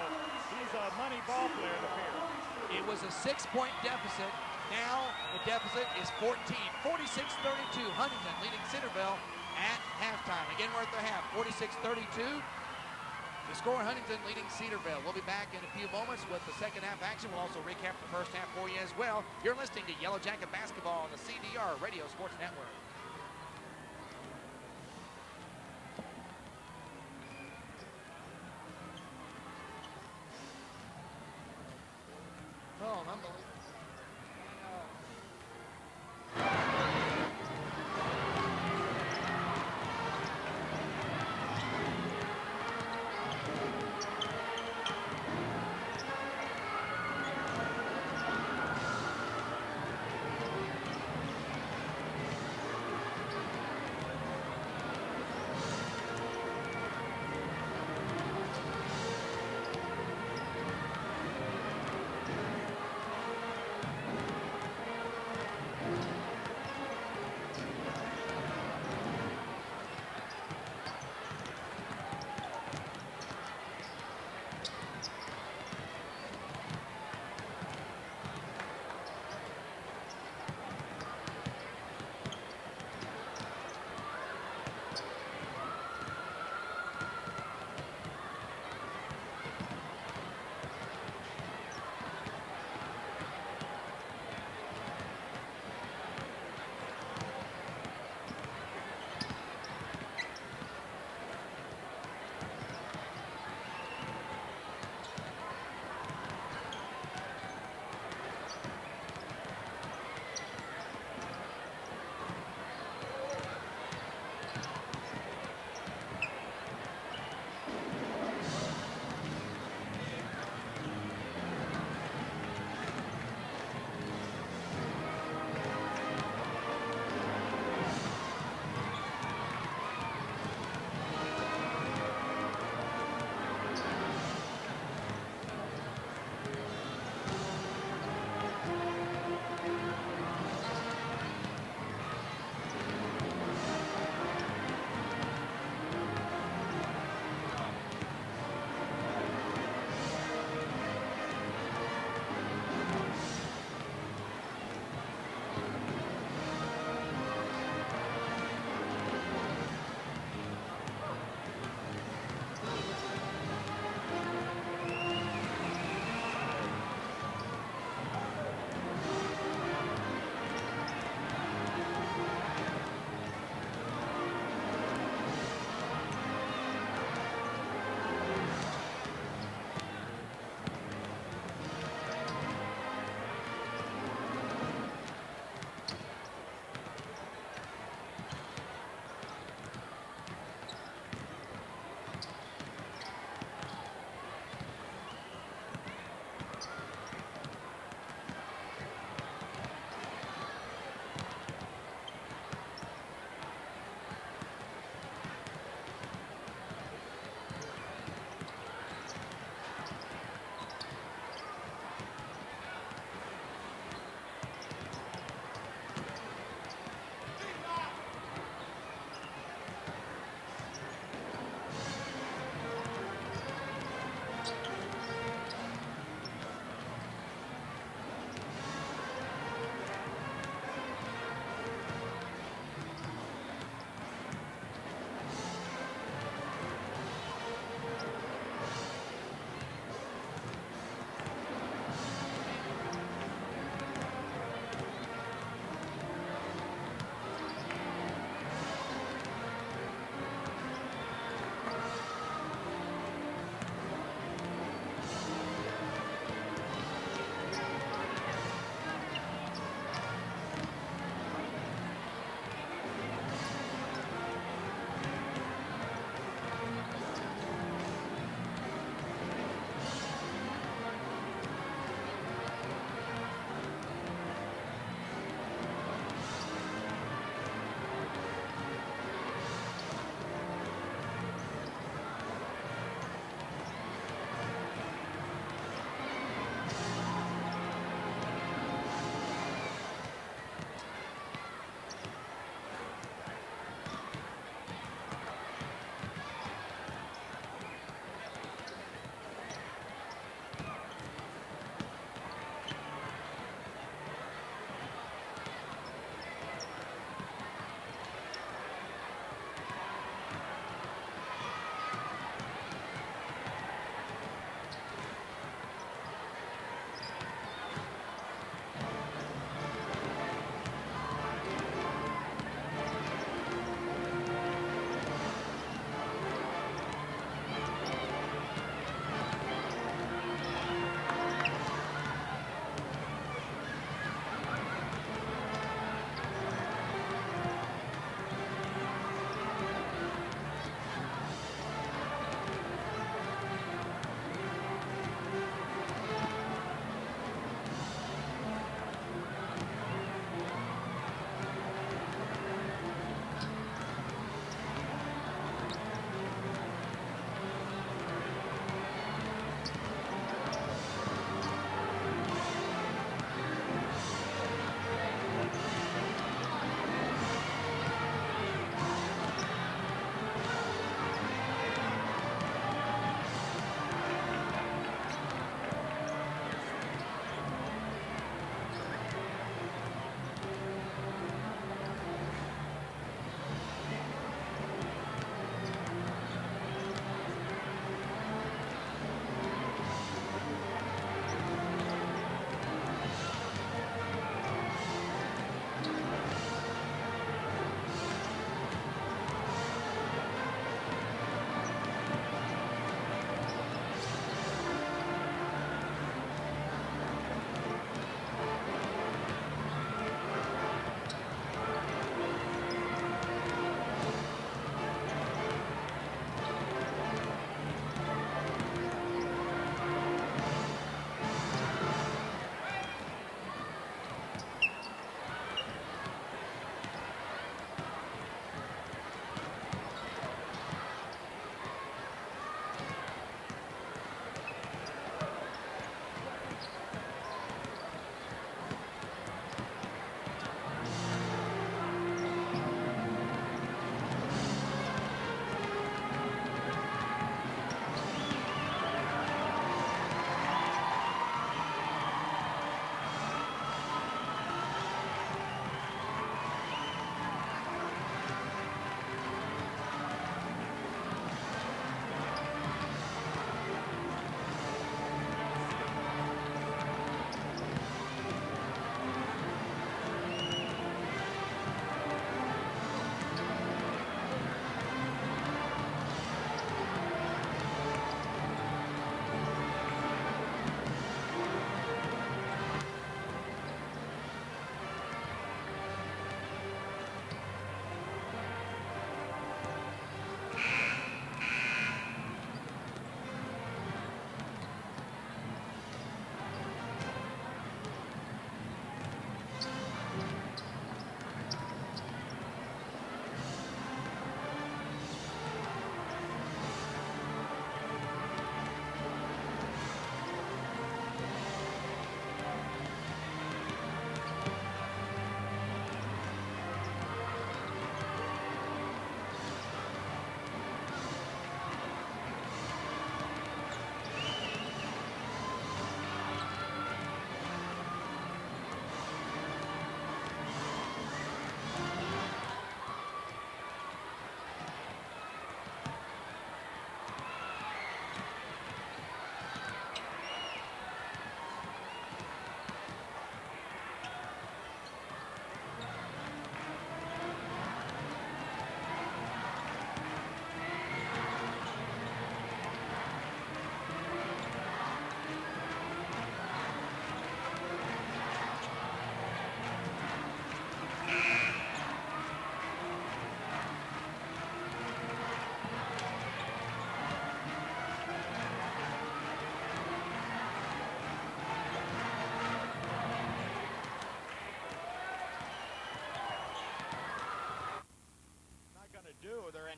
he's a money ball player, it appears. It was a 6-point deficit. Now the deficit is 14, 46-32. Huntington leading Cedarville at halftime. Again, we're at the half, 46-32. The score, Huntington leading Cedarville. We'll be back in a few moments with the second half action. We'll also recap the first half for you as well. You're listening to Yellow Jacket Basketball on the CDR Radio Sports Network. Oh, unbelievable.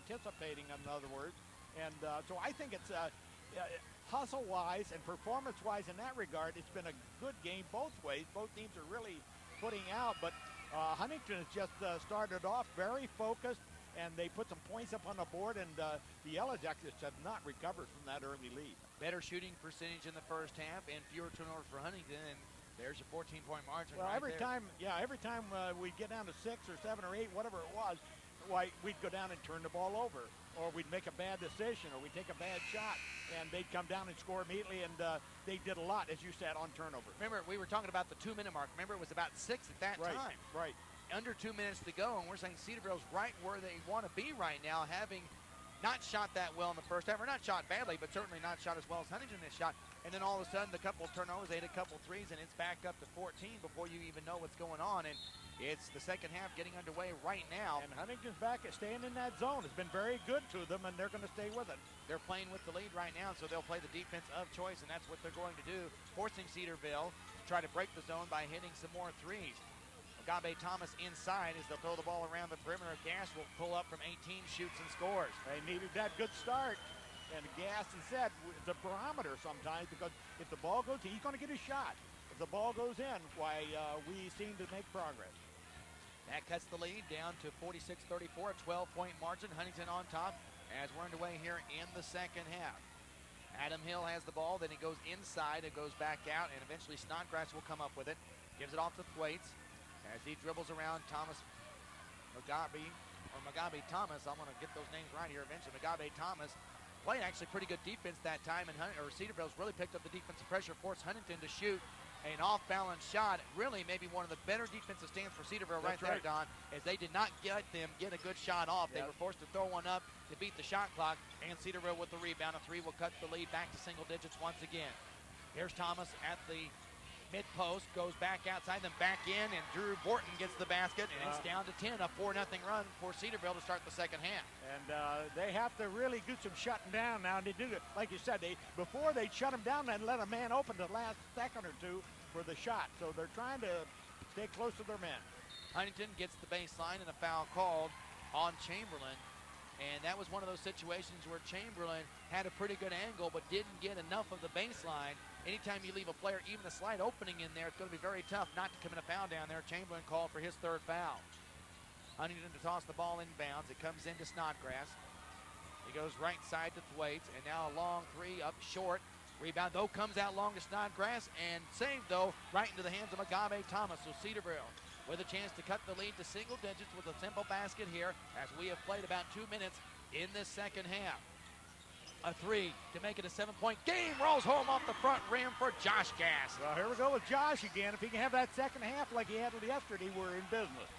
participating, in other words. And so I think it's hustle-wise and performance-wise in that regard, it's been a good game both ways. Both teams are really putting out, but Huntington has just started off very focused, and they put some points up on the board, and the Yellow Jackets have not recovered from that early lead. Better shooting percentage in the first half and fewer turnovers for Huntington, and there's your 14-point margin. Well, right every there. time we get down to 6 or 7 or 8, whatever it was, why we'd go down and turn the ball over, or we'd make a bad decision, or we'd take a bad shot, and they'd come down and score immediately, and they did a lot, as you said, on turnover. Remember, we were talking about the 2-minute mark. Remember, it was about 6 at that time. Right. Under 2 minutes to go, and we're saying Cedarville's right where they want to be right now, having not shot that well in the first half, or not shot badly, but certainly not shot as well as Huntington has shot. And then all of a sudden, the couple of turnovers, they had a couple threes, and it's back up to 14 before you even know what's going on. And it's the second half getting underway right now. And Huntington's back at staying in that zone. It's been very good to them, and they're going to stay with it. They're playing with the lead right now, so they'll play the defense of choice, and that's what they're going to do, forcing Cedarville to try to break the zone by hitting some more threes. Agabe Thomas inside as they'll throw the ball around the perimeter. Gass will pull up from 18, shoots and scores. They needed that good start. And Gass has said it's a barometer sometimes, because if the ball goes in, he's going to get a shot. If the ball goes in, why, we seem to make progress. That cuts the lead down to 46-34, a 12-point margin. Huntington on top as we're underway here in the second half. Adam Hill has the ball, then he goes inside, it goes back out, and eventually Snodgrass will come up with it. Gives it off to Thwaites as he dribbles around Thomas Magabe Thomas. I'm going to get those names right here eventually. Magabe Thomas playing actually pretty good defense that time, and Cedarville's really picked up the defensive pressure, forced Huntington to shoot an off-balance shot. Really maybe one of the better defensive stands for Cedarville right there, Don, as they did not get a good shot off. They were forced to throw one up to beat the shot clock, and Cedarville with the rebound. A three will cut the lead back to single digits once again. Here's Thomas at the mid-post, goes back outside, then back in, and Drew Borton gets the basket, and it's down to 10, a 4-0 run for Cedarville to start the second half. And they have to really do some shutting down now. They do, like you said, before they shut them down and let a man open the last second or two for the shot. So they're trying to stay close to their men. Huntington gets the baseline and a foul called on Chamberlain. And that was one of those situations where Chamberlain had a pretty good angle but didn't get enough of the baseline. Anytime you leave a player even a slight opening in there, it's going to be very tough not to commit a foul down there. Chamberlain called for his third foul. Huntington to toss the ball inbounds. It comes into Snodgrass. He goes right side to Thwaites, and now a long three up short. Rebound, though, comes out long to Snodgrass, and saved, though, right into the hands of Agabe Thomas. So Cedarville with a chance to cut the lead to single digits with a simple basket here, as we have played about 2 minutes in this second half. A three to make it a 7-point game. Rolls home off the front rim for Josh Gass. Well, here we go with Josh again. If he can have that second half like he had yesterday, we're in business.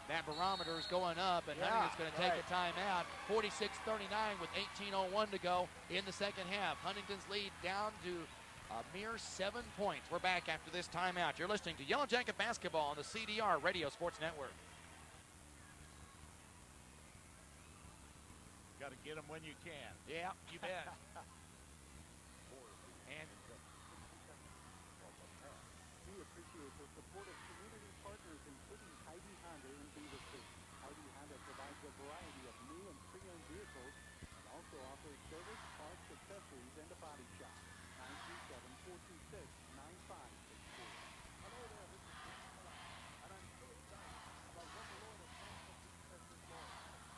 That barometer is going up, and Huntington's going to take a timeout. 46-39 with 18:01 to go in the second half. Huntington's lead down to a mere 7 points. We're back after this timeout. You're listening to Yellow Jacket Basketball on the CDR Radio Sports Network. Got to get them when you can. Yeah, you bet. And we appreciate the support of community partners, including Heidi Honda in Beaver Creek. Heidi Honda provides a variety of new and pre-owned vehicles and also offers service, parts, accessories, and a body shop. 937-426-9564. Hello there, this is Chris Clark, and I'm so excited about what the Lord has done for me as this Lord.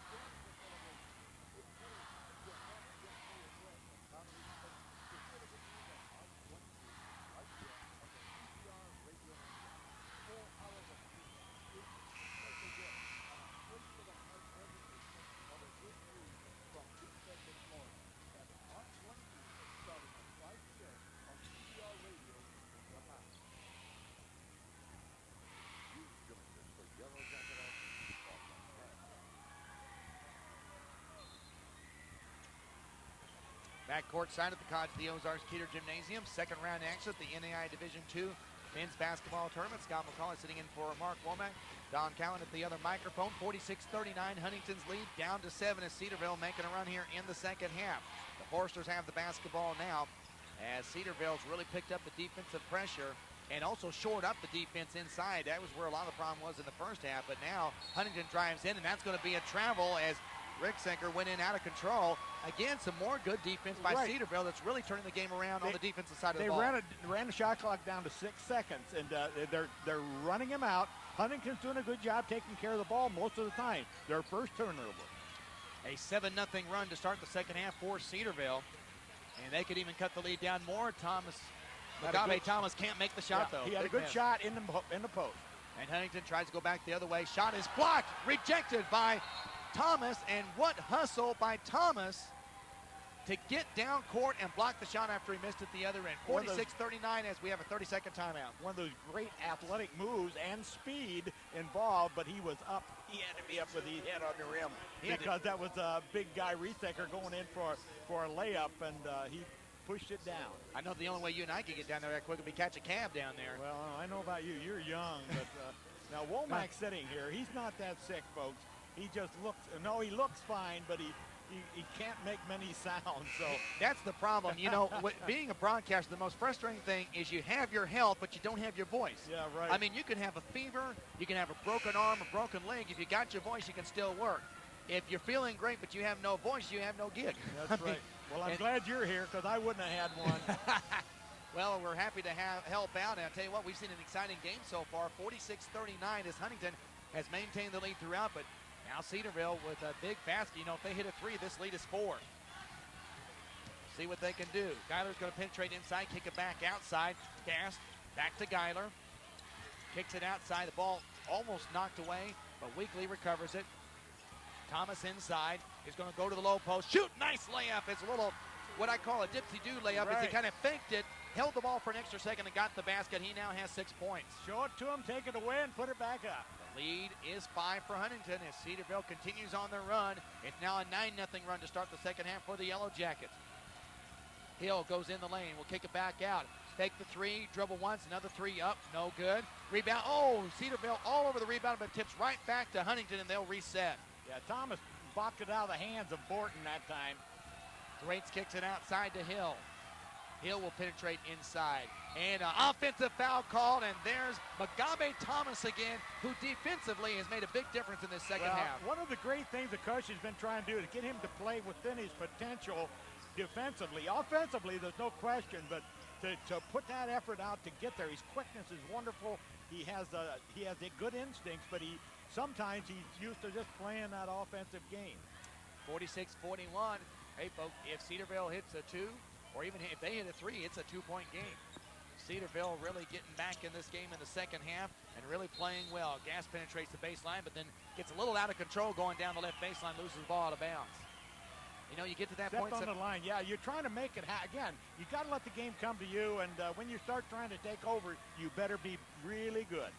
During the celebration, it's really your heart gets me as well. How do we expect to feel it with you that March 22, right here on the CDR Radio Network. 4 hours of music, it's special gift, and I'm grateful to heart every listener for the good news from Vincent this morning. That's March 22, starting at 5 p.m. on CDR Radio in your house. You've joined us for Yellow Jacket Basketball. back court side at the College of the Ozarks Keeter Gymnasium. Second round action at the NAIA Division II men's basketball tournament. Scott McCauley sitting in for Mark Womack. Don Cowan at the other microphone. 46-39, Huntington's lead down to 7 as Cedarville making a run here in the second half. The Foresters have the basketball now as Cedarville's really picked up the defensive pressure and also shored up the defense inside. That was where a lot of the problem was in the first half, but now Huntington drives in, and that's going to be a travel as Ricksecker went in out of control. Again, some more good defense by Right. Cedarville that's really turning the game around on the defensive side of the They ball. ran the shot clock down to 6 seconds, and they're running him out. Huntington's doing a good job taking care of the ball most of the time. Their first turnover. A 7-0 run to start the second half for Cedarville. And they could even cut the lead down more. Mugabe Thomas can't make the shot, though. He had a Big good miss. shot in the post. And Huntington tries to go back the other way. Shot is blocked, rejected by Thomas. And what hustle by Thomas to get down court and block the shot after he missed it the other end. 46-39 as we have a 30-second timeout. One of those great athletic moves and speed involved, but he was up. He had to be up with his head on the rim because that was a big guy Rietzecker going in for a layup, and he pushed it down. I know the only way you and I can get down there that quick would be catch a cab down there. Well, I know about you. You're young, but now Womack's sitting here. He's not that sick, folks. He just looks. No, he looks fine, but he can't make many sounds. So that's the problem. You know, being a broadcaster, the most frustrating thing is you have your health, but you don't have your voice. Yeah, right. I mean, you can have a fever, you can have a broken arm, a broken leg. If you got your voice, you can still work. If you're feeling great, but you have no voice, you have no gig. That's right. Well, I'm glad you're here because I wouldn't have had one. Well, we're happy to help out. And I'll tell you what, we've seen an exciting game so far. 46-39 as Huntington has maintained the lead throughout, but now Cedarville with a big basket. You know, if they hit a three, this lead is 4. See what they can do. Geiler's going to penetrate inside, kick it back outside. Gass back to Geiler. Kicks it outside. The ball almost knocked away, but Weekly recovers it. Thomas inside is going to go to the low post. Shoot, nice layup. It's a little, what I call a dipsy-do layup. As he kind of faked it, held the ball for an extra second, and got the basket. He now has 6 points. Show it to him, take it away, and put it back up. Lead is 5 for Huntington as Cedarville continues on their run. It's now a 9-0 run to start the second half for the Yellow Jackets. Hill goes in the lane, will kick it back out. Take the three, dribble once, another three up, no good. Rebound, Cedarville all over the rebound, but tips right back to Huntington, and they'll reset. Yeah, Thomas blocked it out of the hands of Borton that time. Thwaites kicks it outside to Hill. Hill will penetrate inside. And an offensive foul called, and there's Mugabe Thomas again, who defensively has made a big difference in this second half. One of the great things the coach has been trying to do is get him to play within his potential defensively. Offensively, there's no question, but to put that effort out to get there, his quickness is wonderful. He has a good instincts, but sometimes he's used to just playing that offensive game. 46-41. Hey, folks, if Cedarville hits a 2, or even if they hit a 3, it's a 2-point game. Cedarville really getting back in this game in the second half and really playing well. Gass penetrates the baseline, but then gets a little out of control going down the left baseline, loses the ball out of bounds. You know, you get to that point. On the line, yeah, you're trying to make it again. You got to let the game come to you, and when you start trying to take over, you better be really good.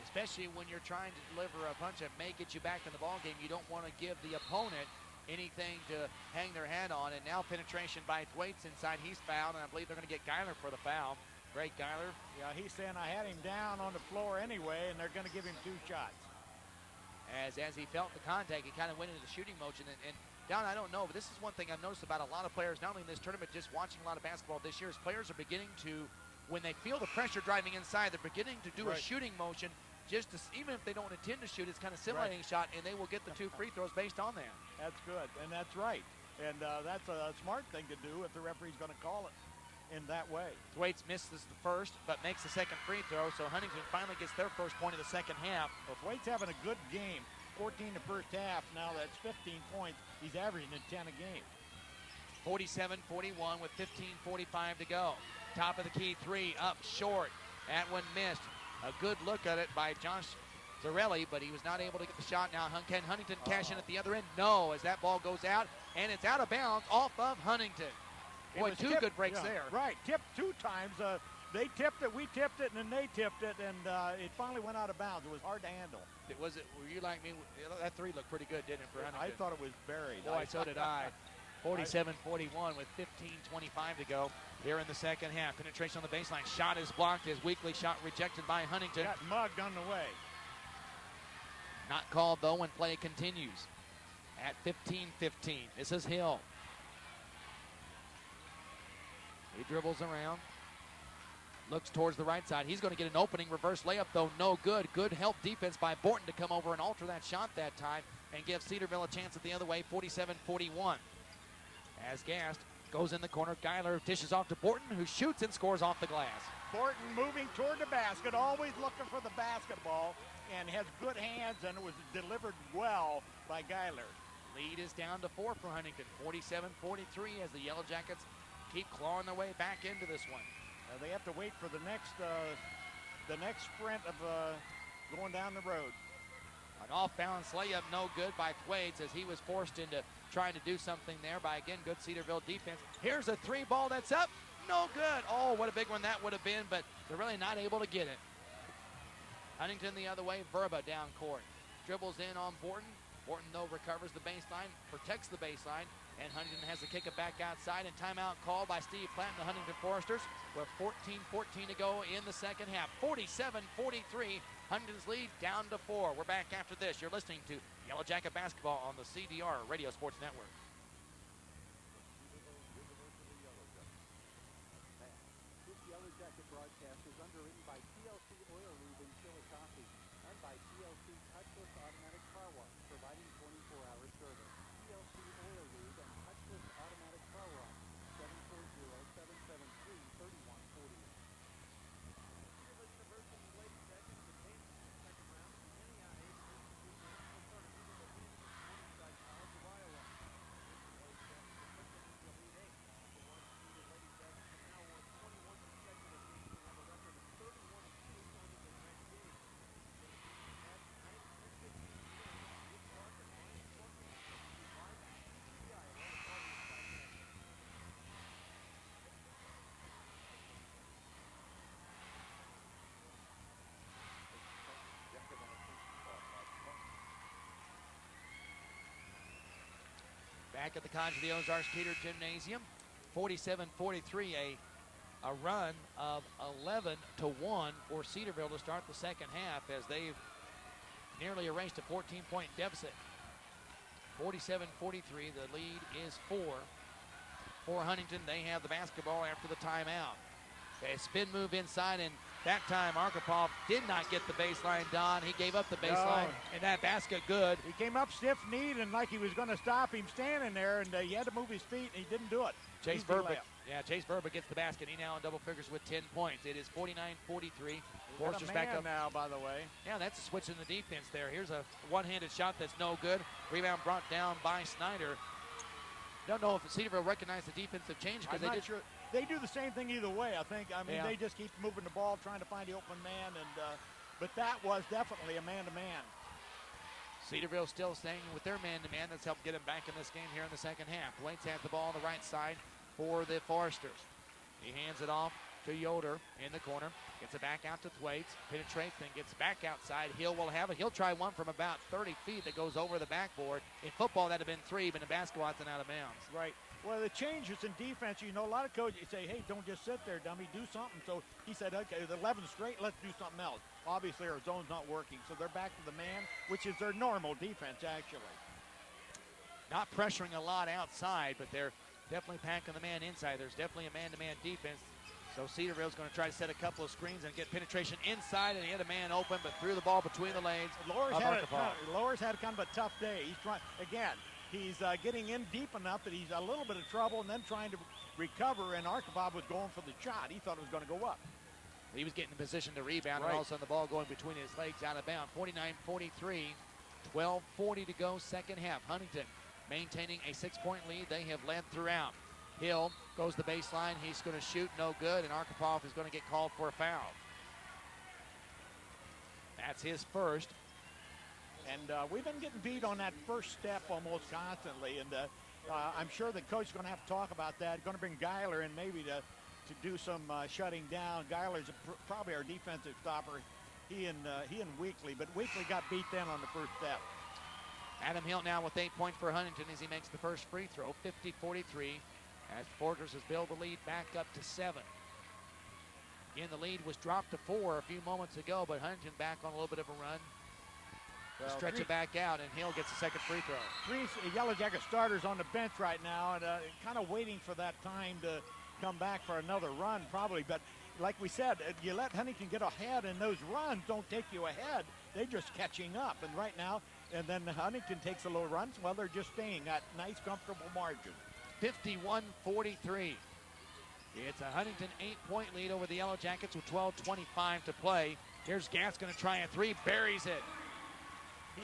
Especially when you're trying to deliver a punch that may get you back in the ball game. You don't want to give the opponent anything to hang their hat on. And now penetration by Thwaites inside. He's fouled, and I believe they're going to get Geiler for the foul. Great Geiler. Yeah, he's saying I had him down on the floor anyway, and they're going to give him 2 shots. As he felt the contact, he kind of went into the shooting motion. And Don, I don't know, but this is one thing I've noticed about a lot of players, not only in this tournament, just watching a lot of basketball this year, is players are beginning to, when they feel the pressure driving inside, they're beginning to do a shooting motion. Just to, even if they don't intend to shoot, it's kind of simulating a shot, and they will get the 2 free throws based on that. That's good, and that's right. And that's a smart thing to do if the referee's going to call it in that way. Thwaites misses the first, but makes the second free throw, so Huntington finally gets their first point of the second half. Well, Thwaites having a good game. 14 the first half. Now that's 15 points. He's averaging 10 a game. 47-41 with 15:45 to go. Top of the key three up short. That one missed. A good look at it by Josh Zarelli, but he was not able to get the shot. Now can Huntington cash in at the other end? No, as that ball goes out, and it's out of bounds off of Huntington. Boy, 2 good breaks there. Right, tipped 2 times. They tipped it, we tipped it, and then they tipped it, and it finally went out of bounds. It was hard to handle. Were you like me? That 3 looked pretty good, didn't it, for Huntington? I thought it was buried. Boy, so did I. 47-41 with 15:25 to go here in the second half. Penetration on the baseline. Shot is blocked. His weekly shot rejected by Huntington. Got mugged on the way. Not called, though, when play continues at 15-15. This is Hill. He dribbles around. Looks towards the right side. He's going to get an opening reverse layup, though no good. Good help defense by Borton to come over and alter that shot that time. and give Cedarville a chance at the other way, 47-41. As Gast goes in the corner, Geiler dishes off to Borton, who shoots and scores off the glass. Borton moving toward the basket, always looking for the basketball, and has good hands, and it was delivered well by Geiler. Lead is down to 4 for Huntington, 47-43, as the Yellow Jackets keep clawing their way back into this one. They have to wait for the next sprint of going down the road. An off-balance layup, no good by Thwaites, as he was forced into trying to do something there by, again, good Cedarville defense. Here's a 3 ball that's up, no good. Oh, what a big one that would have been, but they're really not able to get it. Huntington the other way, Verba down court. Dribbles in on Borton. Borton, though, recovers the baseline, protects the baseline, and Huntington has to kick it back outside, and timeout called by Steve Platt and the Huntington Foresters with 14-14 to go in the second half. 47-43, Huntington's lead down to 4. We're back after this. You're listening to Yellow Jacket Basketball on the CDR Radio Sports Network. This Yellow Jacket broadcast is underwritten by TLC Oil Lube in Chillicothe and by TLC Touchless Automatic Car Wash, providing 24-hour service. TLC Oil Lube and Touchless Automatic Car Wash, 740-773-3140. Back at the College of the Ozarks Teeter Gymnasium, 47-43, a run of 11-1 for Cedarville to start the second half, as they've nearly erased a 14-point deficit. 47-43, the lead is 4 for Huntington. They have the basketball after the timeout. A spin move inside, and that time Arkhipov did not get the baseline, Don. He gave up the baseline, and that basket good. He came up stiff-kneed and like he was going to stop him standing there, and he had to move his feet, and he didn't do it. Chase Verba gets the basket. He now in double figures with 10 points. It is 49-43. Forster's back up now, by the way. Yeah, that's a switch in the defense there. Here's a one-handed shot that's no good. Rebound brought down by Snyder. Don't know if Cedarville recognized the defensive change, because I'm not sure. They do the same thing either way, I think. I mean, Yeah. They just keep moving the ball, trying to find the open man, and but that was definitely a man-to-man. Cedarville still staying with their man-to-man. That's helped get him back in this game here in the second half. Blades has the ball on the right side for the Foresters. He hands it off to Yoder in the corner. Gets it back out to Thwaites. Penetrates, then gets back outside. Hill will have it. He'll try one from about 30 feet that goes over the backboard. In football, that'd have been 3, but in basketball, it's an out of bounds. Right. Well, the changes in defense, you know, a lot of coaches say, hey, don't just sit there, dummy, do something. So he said, okay, the 11 straight, let's do something else. Obviously, our zone's not working, so they're back to the man, which is their normal defense, actually. Not pressuring a lot outside, but they're definitely packing the man inside. There's definitely a man-to-man defense. So Cedarville's going to try to set a couple of screens and get penetration inside, and he had a man open, but threw the ball between the legs. Lowers had kind of a tough day. He's trying, again, he's getting in deep enough that he's a little bit of trouble and then trying to recover, and Arkhipov was going for the shot. He thought it was going to go up. He was getting in position to rebound, Right. and all of a sudden the ball going between his legs out of bounds. 49-43, 12:40 to go, second half. Huntington maintaining a 6-point lead. They have led throughout. Hill goes the baseline. He's going to shoot, no good, and Arkhipov is going to get called for a foul. That's his first. And we've been getting beat on that first step almost constantly, and I'm sure the coach is going to have to talk about that. Going to bring Geiler in maybe to do some shutting down. Geiler's probably our defensive stopper. He and Weekly, but Weekly got beat then on the first step. Adam Hill now with 8 points for Huntington as he makes the first free throw, 50-43, as Porters has built the lead back up to 7. Again, the lead was dropped to 4 a few moments ago, but Huntington back on a little bit of a run. Well, Stretch it back out, and Hill gets the second free throw. 3 Yellow Jacket starters on the bench right now, and kind of waiting for that time to come back for another run probably. But like we said, you let Huntington get ahead, and those runs don't take you ahead. They're just catching up. And right now, and then Huntington takes a little runs. Well, they're just staying at nice, comfortable margin. 51-43. It's a Huntington 8-point lead over the Yellow Jackets with 12:25 to play. Here's Gass going to try a three, buries it.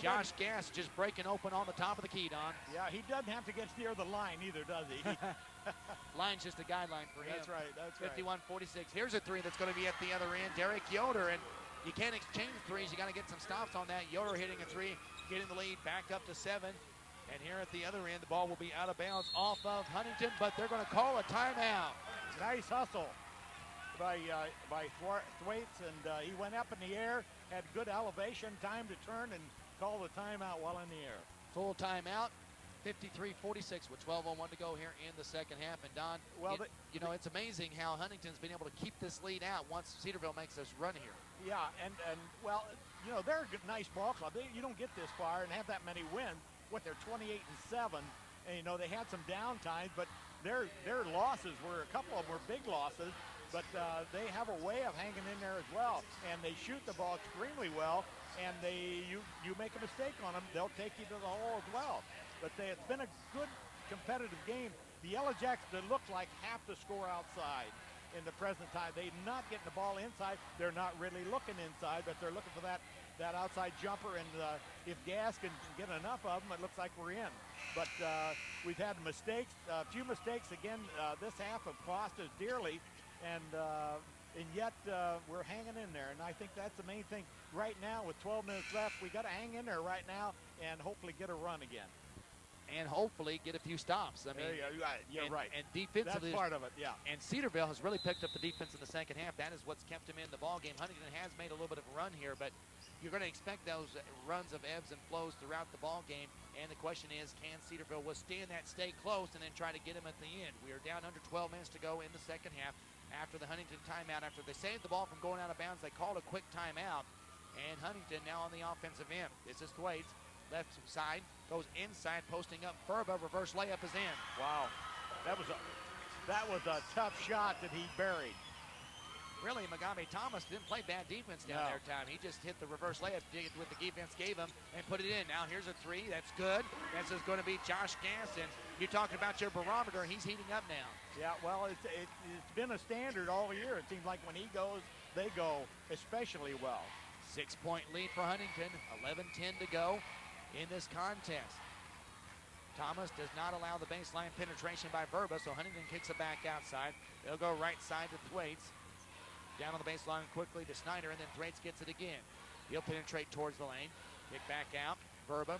Josh Gass just breaking open on the top of the key, Don. Yeah, he doesn't have to get near the line either, does he? Line's just a guideline for him. That's right, that's right. 51-46. Here's a three that's going to be at the other end. Derek Yoder, and you can't exchange threes. You got to get some stops on that. Yoder hitting a three, getting the lead back up to 7. And here at the other end, the ball will be out of bounds off of Huntington, but they're going to call a timeout. Nice hustle by Thwaites, and he went up in the air, had good elevation, time to turn, and call the timeout while in the air. Full timeout, 53-46 with 12:01 to go here in the second half. And Don, well, it's amazing how Huntington's been able to keep this lead out once Cedarville makes this run here. Yeah, and well, they're a good, nice ball club. You don't get this far and have that many wins. They're 28-7, and they had some downtimes, but their losses were, a couple of them were big losses, but they have a way of hanging in there as well, and they shoot the ball extremely well, and you make a mistake on them, they'll take you to the hole as well. But it's been a good competitive game. The Yellow Jackets, that look like have to score outside in the present time. They're not getting the ball inside. They're not really looking inside, but they're looking for that outside jumper, and if Gass can get enough of them, it looks like we're in. But we've had mistakes, a few mistakes again. This half have cost us dearly, and yet we're hanging in there, and I think that's the main thing right now. With 12 minutes left, we got to hang in there right now and hopefully get a run again. And hopefully get a few stops. I mean, you're right. And defensively, that's part of it, yeah. And Cedarville has really picked up the defense in the second half. That is what's kept him in the ball game. Huntington has made a little bit of a run here, but you're going to expect those runs of ebbs and flows throughout the ball game. And the question is, can Cedarville withstand that, stay close, and then try to get them at the end? We are down under 12 minutes to go in the second half after the Huntington timeout. After they saved the ball from going out of bounds, they called a quick timeout. And Huntington now on the offensive end. This is Thwaites. Left side, goes inside, posting up. Furba, reverse layup is in. Wow, that was a tough shot that he buried. Really, Mugabe Thomas didn't play bad defense down there, Tom. He just hit the reverse layup, did what the defense gave him, and put it in. Now here's a three. That's good. This is going to be Josh Gass, and you're talking about your barometer. He's heating up now. Yeah, well, it's been a standard all year. It seems like when he goes, they go especially well. 6-point lead for Huntington. 11:10 to go in this contest. Thomas does not allow the baseline penetration by Verba, so Huntington kicks it back outside. They'll go right side to Thwaites. Down on the baseline quickly to Snyder, and then Thwaites gets it again. He'll penetrate towards the lane. Kick back out. Verba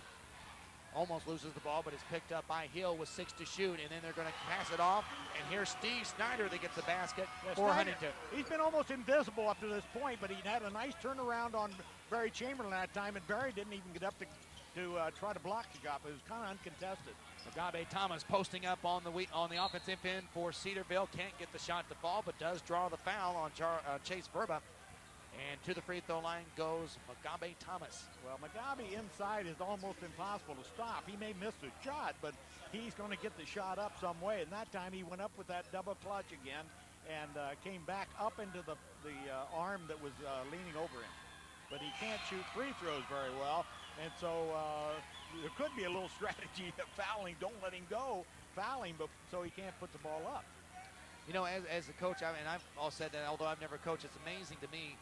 almost loses the ball, but is picked up by Hill with 6 to shoot, and then they're going to pass it off. And here's Steve Snyder that gets the basket for Huntington. He's been almost invisible up to this point, but he had a nice turnaround on Barry Chamberlain that time, and Barry didn't even get up to try to block the shot. It was kind of uncontested. Mugabe Thomas posting up on the offensive end for Cedarville. Can't get the shot to fall, but does draw the foul on Chase Verba. And to the free throw line goes Mugabe Thomas. Well, Mugabe inside is almost impossible to stop. He may miss the shot, but he's going to get the shot up some way. And that time he went up with that double clutch again and came back up into the arm that was leaning over him. But he can't shoot free throws very well. And so there could be a little strategy of fouling. Don't let him go. Foul him, but so he can't put the ball up. You know, as a coach, and I've all said that, although I've never coached, it's amazing to me.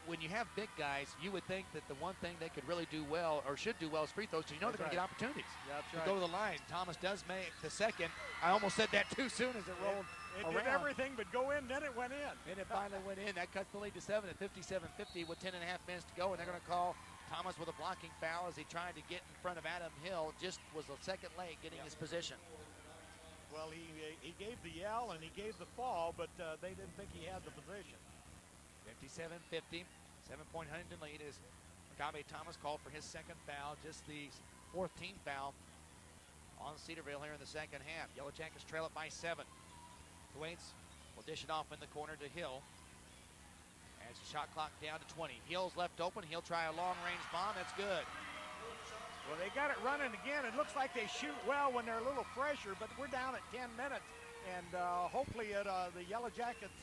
When you have big guys, you would think that the one thing they could really do well, or should do well, is free throws, because you know they're going to get opportunities. Yeah, that's right. Go to the line. Thomas does make the second. I almost said that too soon as it rolled around. It did everything but go in, then it went in. And it finally went in. That cuts the lead to 7 at 57-50 with 10.5 minutes to go, and they're going to call Thomas with a blocking foul as he tried to get in front of Adam Hill. Just was a second late getting his position. Well, he gave the yell and he gave the fall, but they didn't think he had the position. 57-50, 7-point Huntington lead is Mugabe Thomas called for his second foul, just the 4th team foul on Cedarville here in the second half. Yellow Jackets trail it by 7. Thwaites will dish it off in the corner to Hill. As the shot clock down to 20. Hill's left open. He'll try a long-range bomb. That's good. Well, they got it running again. It looks like they shoot well when they're a little fresher, but we're down at 10 minutes. And hopefully the Yellow Jackets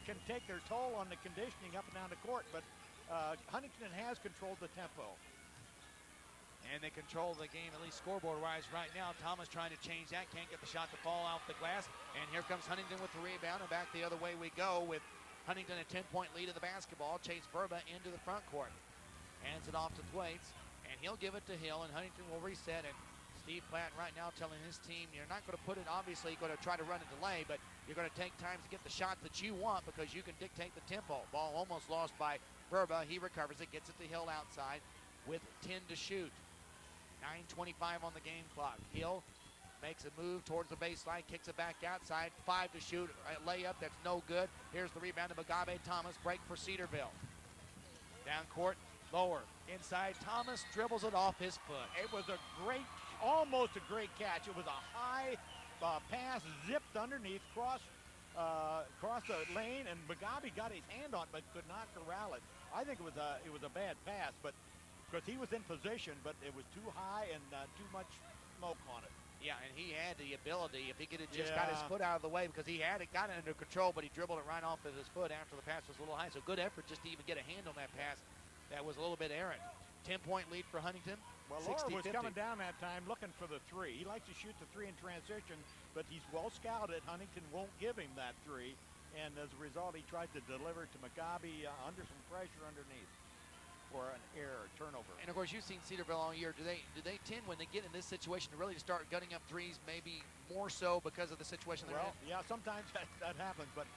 can take their toll on the conditioning up and down the court. But Huntington has controlled the tempo. and they control the game, at least scoreboard-wise right now. Thomas trying to change that, can't get the shot to fall off the glass, and here comes Huntington with the rebound, and back the other way we go with Huntington a 10-point lead of the basketball. Chase Verba into the front court. Hands it off to Thwaites, and he'll give it to Hill, and Huntington will reset it. Steve Platt right now telling his team, you're not going to put it, obviously, you're going to try to run a delay, but you're going to take time to get the shot that you want because you can dictate the tempo. Ball almost lost by Verba. He recovers it, gets it to Hill outside with 10 to shoot. 9:25 on the game clock. Hill makes a move towards the baseline, kicks it back outside. 5 to shoot, a layup that's no good. Here's the rebound to Mugabe Thomas, break for Cedarville. Down court, lower, inside. Thomas dribbles it off his foot. It was a great, almost a great catch. It was a high pass, zipped underneath, cross the lane, and Mugabe got his hand on it, but could not corral it. I think it was a bad pass, but because he was in position, but it was too high and too much smoke on it. Yeah, and he had the ability, if he could have just got his foot out of the way, because he had it, got it under control, but he dribbled it right off of his foot after the pass was a little high. So good effort just to even get a hand on that pass. That was a little bit errant. 10-point lead for Huntington. Well, Laura was coming down that time looking for the three. He likes to shoot the three in transition, but he's well scouted. Huntington won't give him that three, and as a result, he tried to deliver to Mugabe under some pressure underneath for an error, turnover. And of course, you've seen Cedarville all year. Do they tend, when they get in this situation, to really start gunning up threes, maybe more so because of the situation they're in? Well, yeah, sometimes that happens, but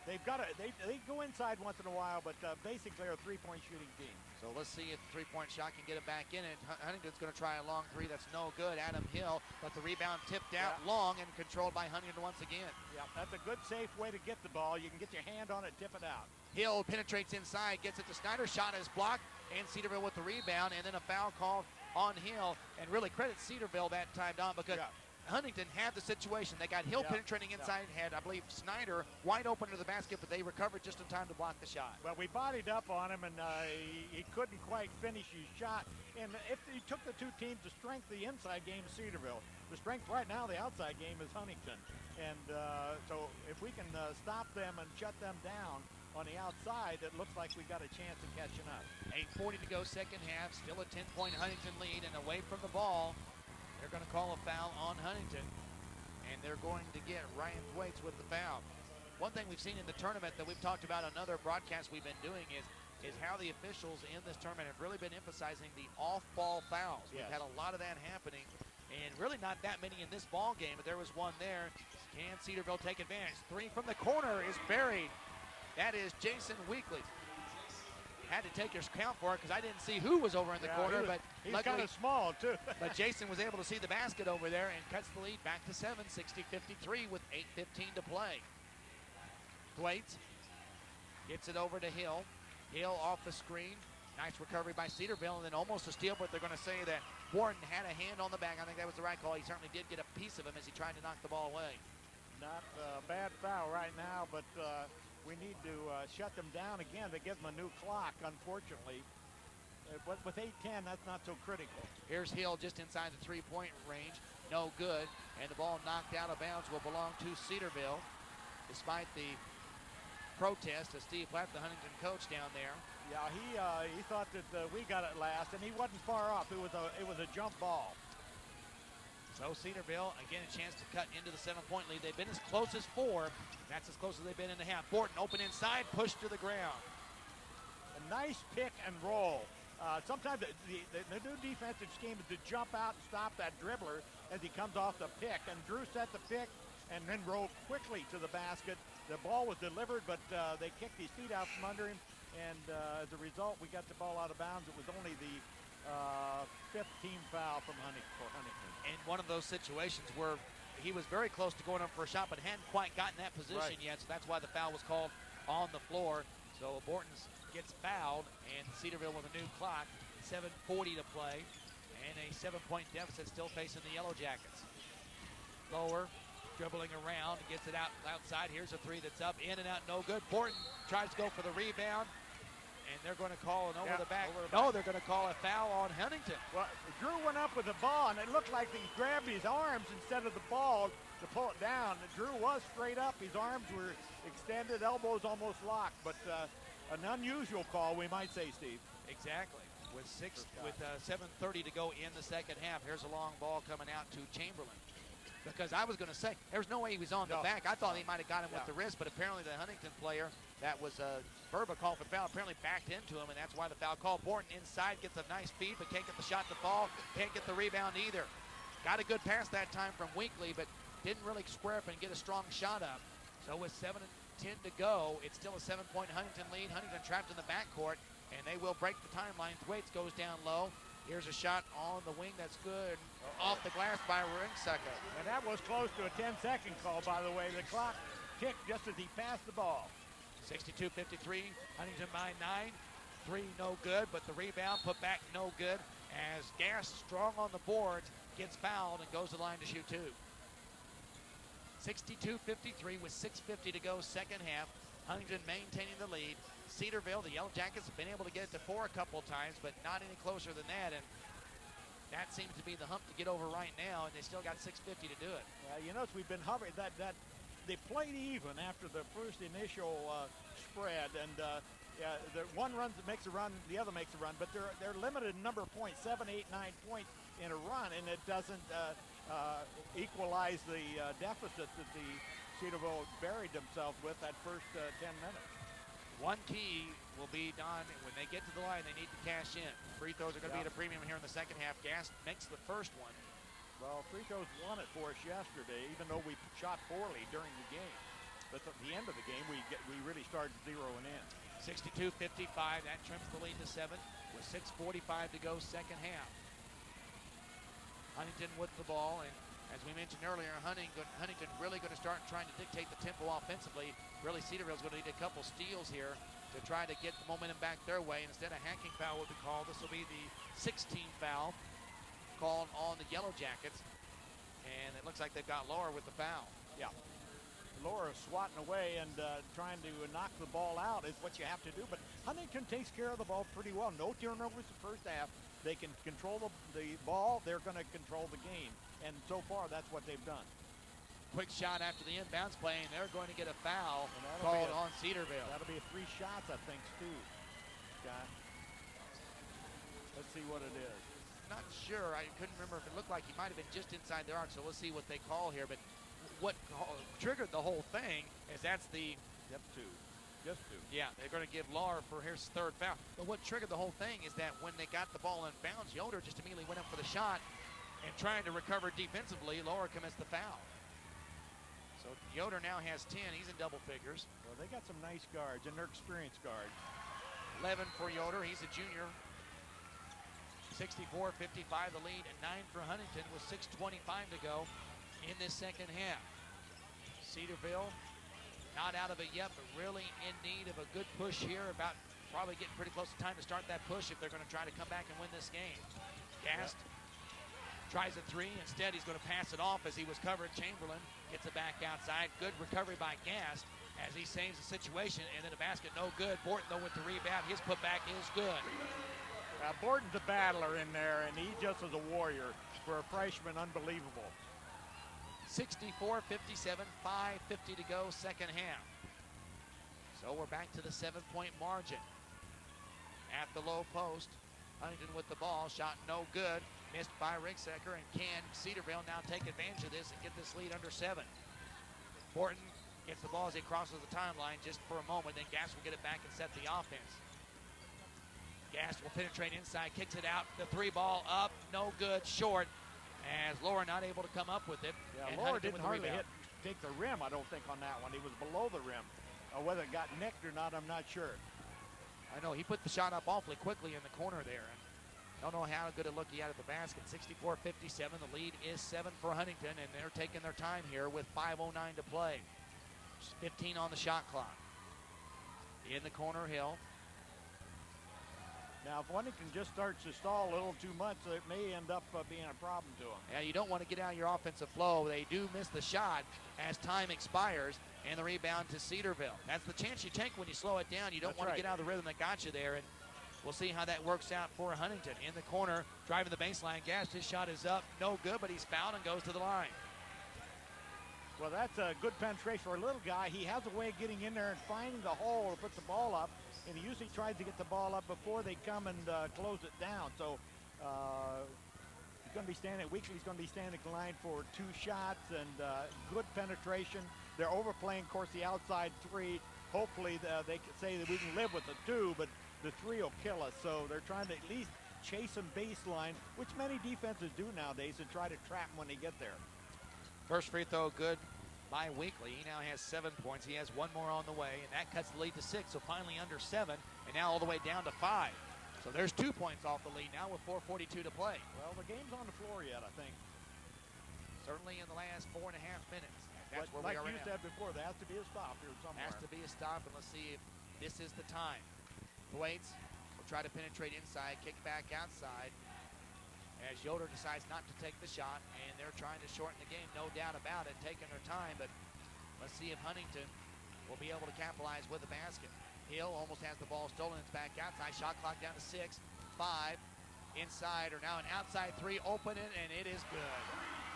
they've got to, they go inside once in a while, but basically they're a three-point shooting team. So let's see if the three-point shot can get it back in it. Huntington's going to try a long three. That's no good. Adam Hill, but the rebound tipped out long and controlled by Huntington once again. Yeah, that's a good, safe way to get the ball. You can get your hand on it, tip it out. Hill penetrates inside, gets it to Snyder. Shot is blocked, and Cedarville with the rebound, and then a foul called on Hill. And really credit Cedarville that time, Don, because Huntington had the situation. They got Hill penetrating inside, had, I believe, Snyder wide open to the basket, but they recovered just in time to block the shot. Well, we bodied up on him, and he couldn't quite finish his shot. And if he took the two teams, the strength of the inside game is Cedarville. The strength right now, the outside game is Huntington. And so if we can stop them and shut them down on the outside, it looks like we got a chance of catching up. 8:40 to go, second half. Still a 10-point Huntington lead, and away from the ball, they're going to call a foul on Huntington, and they're going to get Ryan Thwaites with the foul. One thing we've seen in the tournament that we've talked about on other broadcasts we've been doing is how the officials in this tournament have really been emphasizing the off-ball fouls. We've had a lot of that happening, and really not that many in this ball game, but there was one there. Can Cedarville take advantage? Three from the corner is buried. That is Jason Weekly. Had to take his count for it because I didn't see who was over in the corner, but he's kind of small too. But Jason was able to see the basket over there and cuts the lead back to 7, 60-53 with 8:15 to play. Thwaites gets it over to Hill. Hill off the screen. Nice recovery by Cedarville, and then almost a steal, but they're going to say that Warden had a hand on the bag. I think that was the right call. He certainly did get a piece of him as he tried to knock the ball away. Not a bad foul right now, but we need to shut them down again to give them a new clock, unfortunately. But with 8:10, that's not so critical. Here's Hill just inside the three-point range. No good. And the ball knocked out of bounds will belong to Cedarville, despite the protest of Steve Platt, the Huntington coach down there. Yeah, he thought that we got it last, and he wasn't far off. It was a jump ball. So Cedarville, again, a chance to cut into the 7-point lead. They've been as close as 4. That's as close as they've been in the half. Borton open inside, pushed to the ground. A nice pick and roll. Sometimes the new defensive scheme is to jump out and stop that dribbler as he comes off the pick. And Drew set the pick and then rolled quickly to the basket. The ball was delivered, but they kicked his feet out from under him. And as a result, we got the ball out of bounds. It was only the 5th team foul for Huntington. In one of those situations where he was very close to going up for a shot, but hadn't quite gotten that position yet, so that's why the foul was called on the floor. So Borton gets fouled, and Cedarville with a new clock, 7:40 to play, and a 7-point deficit still facing the Yellow Jackets. Lower, dribbling around, gets it outside. Here's a three that's up, in and out, no good. Borton tries to go for the rebound, and they're going to call an over the back. No, they're going to call a foul on Huntington. Well, Drew went up with the ball, and it looked like he grabbed his arms instead of the ball to pull it down. Drew was straight up. His arms were extended, elbows almost locked, but an unusual call, we might say, Steve. Exactly. with 7:30 to go in the second half. Here's a long ball coming out to Chamberlain. Because I was going to say, there's no way he was on the back. I thought he might have got him with the wrist, but apparently the Huntington player, that was Burba called for foul, apparently backed into him, and that's why the foul call. Borton inside gets a nice feed, but can't get the shot to fall, can't get the rebound either. Got a good pass that time from Winkley, but didn't really square up and get a strong shot up. So with 7:10 to go, it's still a 7-point Huntington lead. Huntington trapped in the backcourt, and they will break the timeline. Thwaites goes down low. Here's a shot on the wing that's good. Off the glass by Ringsucker. And that was close to a 10-second call, by the way. The clock ticked just as he passed the ball. 62-53, Huntington by 9. 3 no good, but the rebound put back no good as Gass, strong on the boards, gets fouled and goes to the line to shoot 2. 62-53 with 6:50 to go, second half. Huntington maintaining the lead. Cedarville, the Yellow Jackets, have been able to get it to 4 a couple times, but not any closer than that. And that seems to be the hump to get over right now, and they still got 6:50 to do it. Yeah, you notice we've been hovering. That they played even after the first initial spread, and the one makes a run, the other makes a run, but they're limited in number of points, 7, 8, 9 points in a run, and it doesn't equalize the deficit that the Cedarville buried themselves with that first 10 minutes. One key will be done when they get to the line. They need to cash in. Free throws are going to be at a premium here in the second half. Gass makes the first one. Well, free throws won it for us yesterday, even though we shot poorly during the game. But at the end of the game, we really started zeroing in. 62-55. That trims the lead to 7 with 6:45 to go, second half. Huntington with the ball, and as we mentioned earlier, Huntington really going to start trying to dictate the tempo offensively. Really, Cedarville's going to need a couple steals here to try to get the momentum back their way. And instead of hacking foul will be called, this will be the 16th foul called on the Yellow Jackets. And it looks like they've got Laura with the foul. Yeah. Laura swatting away and trying to knock the ball out is what you have to do. But Huntington takes care of the ball pretty well. No turnovers the first half. They can control the ball. They're going to control the game. And so far, that's what they've done. Quick shot after the inbounds play, and they're going to get a foul called on Cedarville. That'll be 3 shots, I think, Stu. Scott. Let's see what it is. Not sure. I couldn't remember if it looked like he might have been just inside the arc, so we'll see what they call here. But what triggered the whole thing is that's the... Yep, 2. Just 2. Yeah, they're going to give Lahr for his 3rd foul. But what triggered the whole thing is that when they got the ball in bounds, Yoder just immediately went up for the shot, and trying to recover defensively, Lahr commits the foul. So Yoder now has 10. He's in double figures. Well, they got some nice guards, and they're experienced guards. 11 for Yoder. He's a junior. 64-55 the lead, and 9 for Huntington with 6:25 to go in this second half. Cedarville not out of it yet, but really in need of a good push here. About probably getting pretty close to time to start that push if they're going to try to come back and win this game. Gast tries a 3. Instead, he's going to pass it off as he was covered. Chamberlain gets it back outside. Good recovery by Gast as he saves the situation, and then a basket no good. Borton, though, with the rebound. His putback is good. Borton's a battler in there, and he just is a warrior for a freshman. Unbelievable. 64-57, 5:50 to go, second half. So we're back to the 7-point margin. At the low post, Huntington with the ball, shot no good, missed by Ringsecker, and can Cedarville now take advantage of this and get this lead under 7? Borton gets the ball as he crosses the timeline just for a moment, then Gass will get it back and set the offense. Gass will penetrate inside, kicks it out, the 3 ball up, no good, short, as Lahr not able to come up with it. Yeah, Lahr didn't hardly take the rim, I don't think, on that one. He was below the rim. Whether it got nicked or not, I'm not sure. I know, he put the shot up awfully quickly in the corner there. And don't know how good it looked he had at the basket. 64-57, the lead is 7 for Huntington, and they're taking their time here with 5:09 to play. 15 on the shot clock. In the corner, Hill. Now, if Huntington just starts to stall a little too much, it may end up being a problem to them. Yeah, you don't want to get out of your offensive flow. They do miss the shot as time expires, and the rebound to Cedarville. That's the chance you take when you slow it down. You don't want to get out of the rhythm that got you there, and we'll see how that works out for Huntington. In the corner, driving the baseline, Gast, his shot is up, no good, but he's fouled and goes to the line. Well, that's a good penetration for a little guy. He has a way of getting in there and finding the hole to put the ball up, and he usually tries to get the ball up before they come and close it down. So he's going to be standing, Weekly's going to be standing in line for 2 shots and good penetration. They're overplaying, of course, the outside 3. Hopefully they can say that we can live with the 2, but the 3 will kill us. So they're trying to at least chase them baseline, which many defenses do nowadays, and try to trap them when they get there. First free throw good by Weekly. He now has 7 points. He has 1 more on the way, and that cuts the lead to 6, so finally under 7, and now all the way down to 5. So there's 2 points off the lead now with 4:42 to play. Well, the game's on the floor yet, I think. Certainly in the last 4.5 minutes. That's where like we are you right now. said before, there has to be a stop here somewhere. Has to be a stop, and let's see if this is the time. Thwaites will try to penetrate inside, kick back outside, as Yoder decides not to take the shot, and they're trying to shorten the game, no doubt about it, taking their time, but let's see if Huntington will be able to capitalize with the basket. Hill almost has the ball stolen. It's back outside. Shot clock down to 6, 5. Inside, or now an outside 3, open it, and it is good.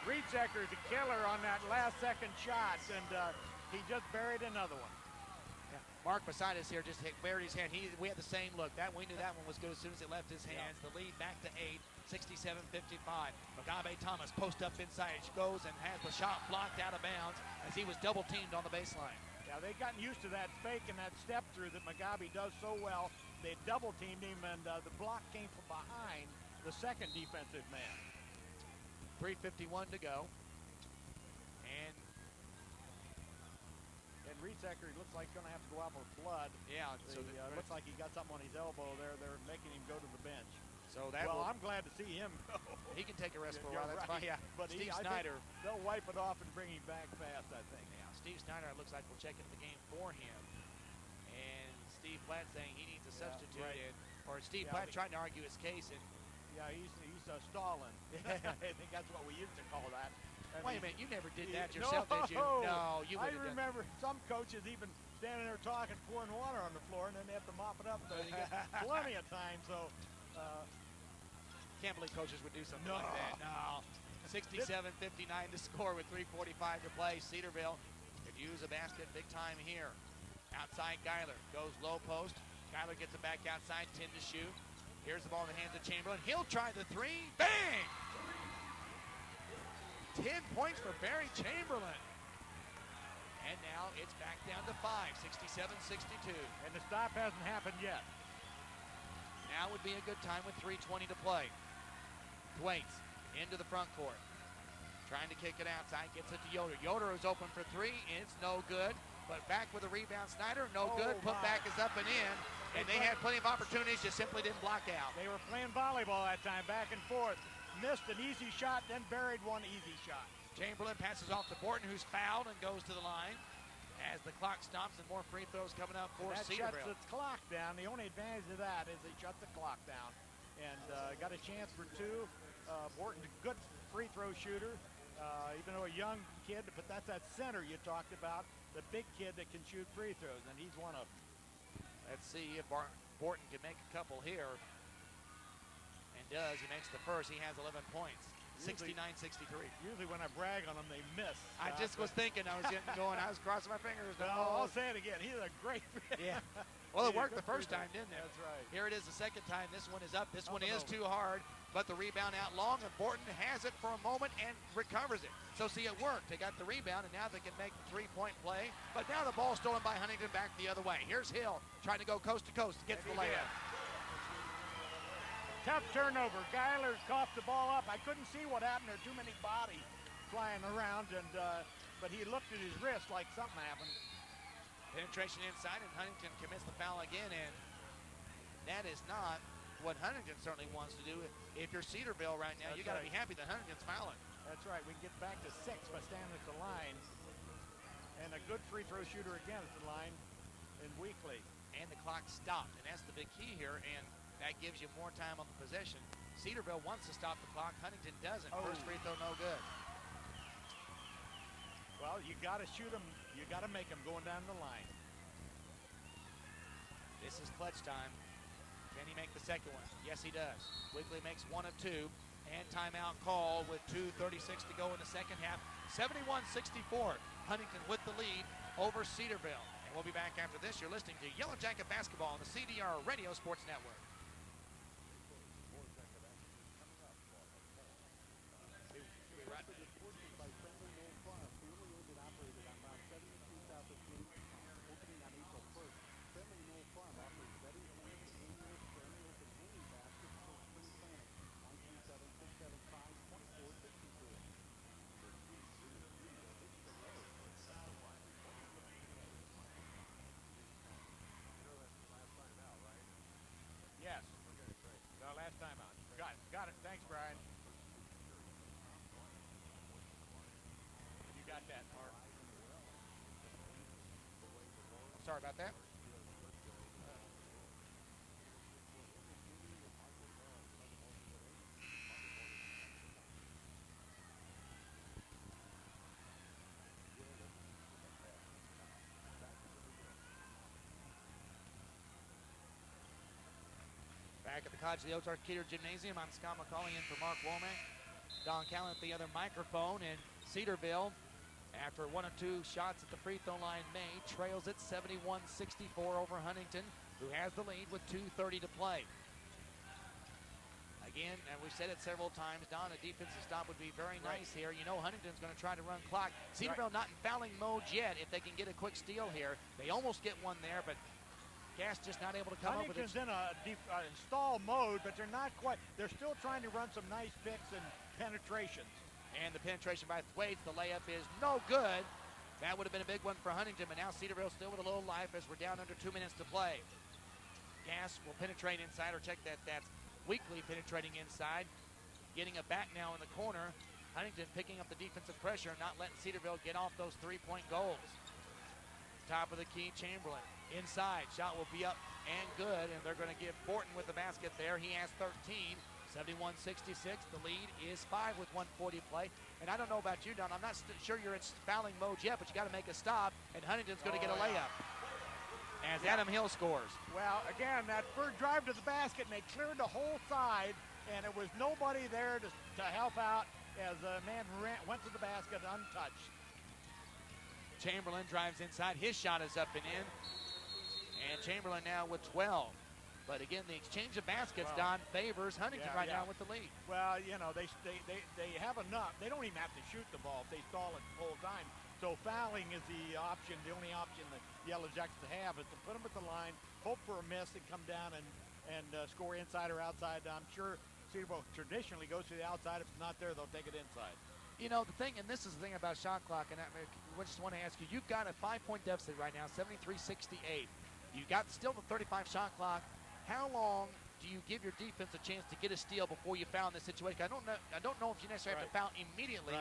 Reedsecker is a killer on that last second shot, and he just buried another one. Yeah. Mark beside us here just buried his hand. We had the same look. We knew that one was good as soon as it left his hands. Yeah. The lead back to 8, 67-55. Mugabe Thomas post up inside. Goes and has the shot blocked out of bounds as he was double teamed on the baseline. Yeah, they've gotten used to that fake and that step through that Mugabe does so well. They double teamed him, and the block came from behind the second defensive man. 3:51 to go. And Reedsecker looks like going to have to go out with blood. Yeah, so looks like he got something on his elbow there. They're making him go to the bench. So that I'm glad to see him go. He can take a rest for a while. That's right. fine. Yeah, But Steve Snyder. They'll wipe it off and bring him back fast, I think. Yeah, Steve Snyder, it looks like will check into the game for him. And Steve Platt saying he needs a substitute. Right. Or Steve Platt trying to argue his case. And yeah, he's stalling. I think that's what we used to call that. Wait a minute, you never did that yourself, did you? No, you I remember some coaches even standing there talking, pouring water on the floor, and then they have to mop it up. So they get plenty of time. So can't believe coaches would do something like that. No. 67-59 to score with 3:45 to play. Cedarville could use a basket big time here. Outside Geiler goes low post. Geiler gets it back outside, 10 to shoot. Here's the ball in the hands of Chamberlain. He'll try the 3. Bang! 10 points for Barry Chamberlain. And now it's back down to 5, 67-62. And the stop hasn't happened yet. Now would be a good time with 3:20 to play. Thwaites into the front court. Trying to kick it outside, gets it to Yoder. Yoder is open for 3, and it's no good. But back with a rebound, Snyder, no good. Put back is up and in. And they had plenty of opportunities, just simply didn't block out. They were playing volleyball that time, back and forth. Missed an easy shot, then buried one easy shot. Chamberlain passes off to Borton, who's fouled and goes to the line. As the clock stops and more free throws coming up for Cedarville. That shuts the clock down. The only advantage of that is they shut the clock down. And got a chance for 2. Borton's a good free throw shooter, even though a young kid, but that's that center you talked about, the big kid that can shoot free throws, and he's one of them. Let's see if Borton can make a couple here. And does. He makes the first. He has 11 points. 69-63. Usually when I brag on them, they miss. I just was thinking. I was getting going. I was crossing my fingers. No, I'll say it again. He's a great Yeah. Well, it worked the first time, didn't it? That's right. Here it is the second time. This one is up. This one is too hard. But the rebound out long, and Borton has it for a moment and recovers it. So see, it worked. They got the rebound, and now they can make the three-point play. But now the ball stolen by Huntington back the other way. Here's Hill trying to go coast to coast to get to the layup. Tough turnover. Geiler coughed the ball up. I couldn't see what happened. There were too many bodies flying around, and but he looked at his wrist like something happened. Penetration inside, and Huntington commits the foul again, and that is not what Huntington certainly wants to do. If you're Cedarville right now, you got to be happy that Huntington's fouling. That's right. We can get back to 6 by standing at the line, and a good free throw shooter again at the line in Weekly. And the clock stopped, and that's the big key here, and that gives you more time on the possession. Cedarville wants to stop the clock. Huntington doesn't. First free throw, no good. Well, you got to shoot them. You got to make them going down the line. This is clutch time. Can he make the second one? Yes, he does. Weekly makes 1 of 2. And timeout call with 2:36 to go in the second half. 71-64. Huntington with the lead over Cedarville. And we'll be back after this. You're listening to Yellow Jacket Basketball on the CDR Radio Sports Network. Sponsored by Friendly Knoll Farm, family owned and operated on Route 72 south of James. Opening on April 1st, Friendly Knoll Farm offers bedding plants, annuals, perennials, and hanging baskets for spring planting. 937-675-2452. Yes. The last time out. Got it. Thanks, Brian. You got that, Mark. Sorry about that. Back at the College of the Ozarks Cater Gymnasium, I'm Scott McCauley in for Mark Womack. Don Callan at the other microphone, and Cedarville, after one or two shots at the free throw line made, trails it 71-64 over Huntington, who has the lead with 2:30 to play. Again, and we've said it several times, Don, a defensive stop would be very nice here. You know Huntington's going to try to run clock. Cedarville not in fouling mode yet. If they can get a quick steal here, they almost get one there, but Gas just not able to come up with it. Huntington's in a deep stall mode, but they're not quite. They're still trying to run some nice picks and penetrations. And the penetration by Thwaites, the layup is no good. That would have been a big one for Huntington, but now Cedarville still with a little life as we're down under 2 minutes to play. Gas will penetrate inside, or check that. That's Weekly penetrating inside. Getting a back now in the corner. Huntington picking up the defensive pressure, not letting Cedarville get off those three-point goals. Top of the key, Chamberlain. Inside, shot will be up and good, and they're going to give Borton with the basket there. He has 13, 71-66. The lead is 5 with 1:40 play. And I don't know about you, Don. I'm not sure you're in fouling mode yet, but you got to make a stop, and Huntington's going to get a layup as Adam Hill scores. Well, again, that first drive to the basket, and they cleared the whole side, and it was nobody there to help out as a man went to the basket untouched. Chamberlain drives inside. His shot is up and in. And Chamberlain now with 12. But again, the exchange of baskets, Don, favors Huntington now with the lead. Well, you know, they have enough. They don't even have to shoot the ball if they stall it the whole time. So fouling is the option, the only option the Yellow Jackets have is to put them at the line, hope for a miss, and come down and score inside or outside. I'm sure Cedarville traditionally goes to the outside. If it's not there, they'll take it inside. You know, the thing, and this is the thing about shot clock, and I just want to ask you, you've got a 5-point deficit right now, 73-68. You got still the 35 shot clock. How long do you give your defense a chance to get a steal before you foul in this situation? I don't know if you necessarily have to foul immediately,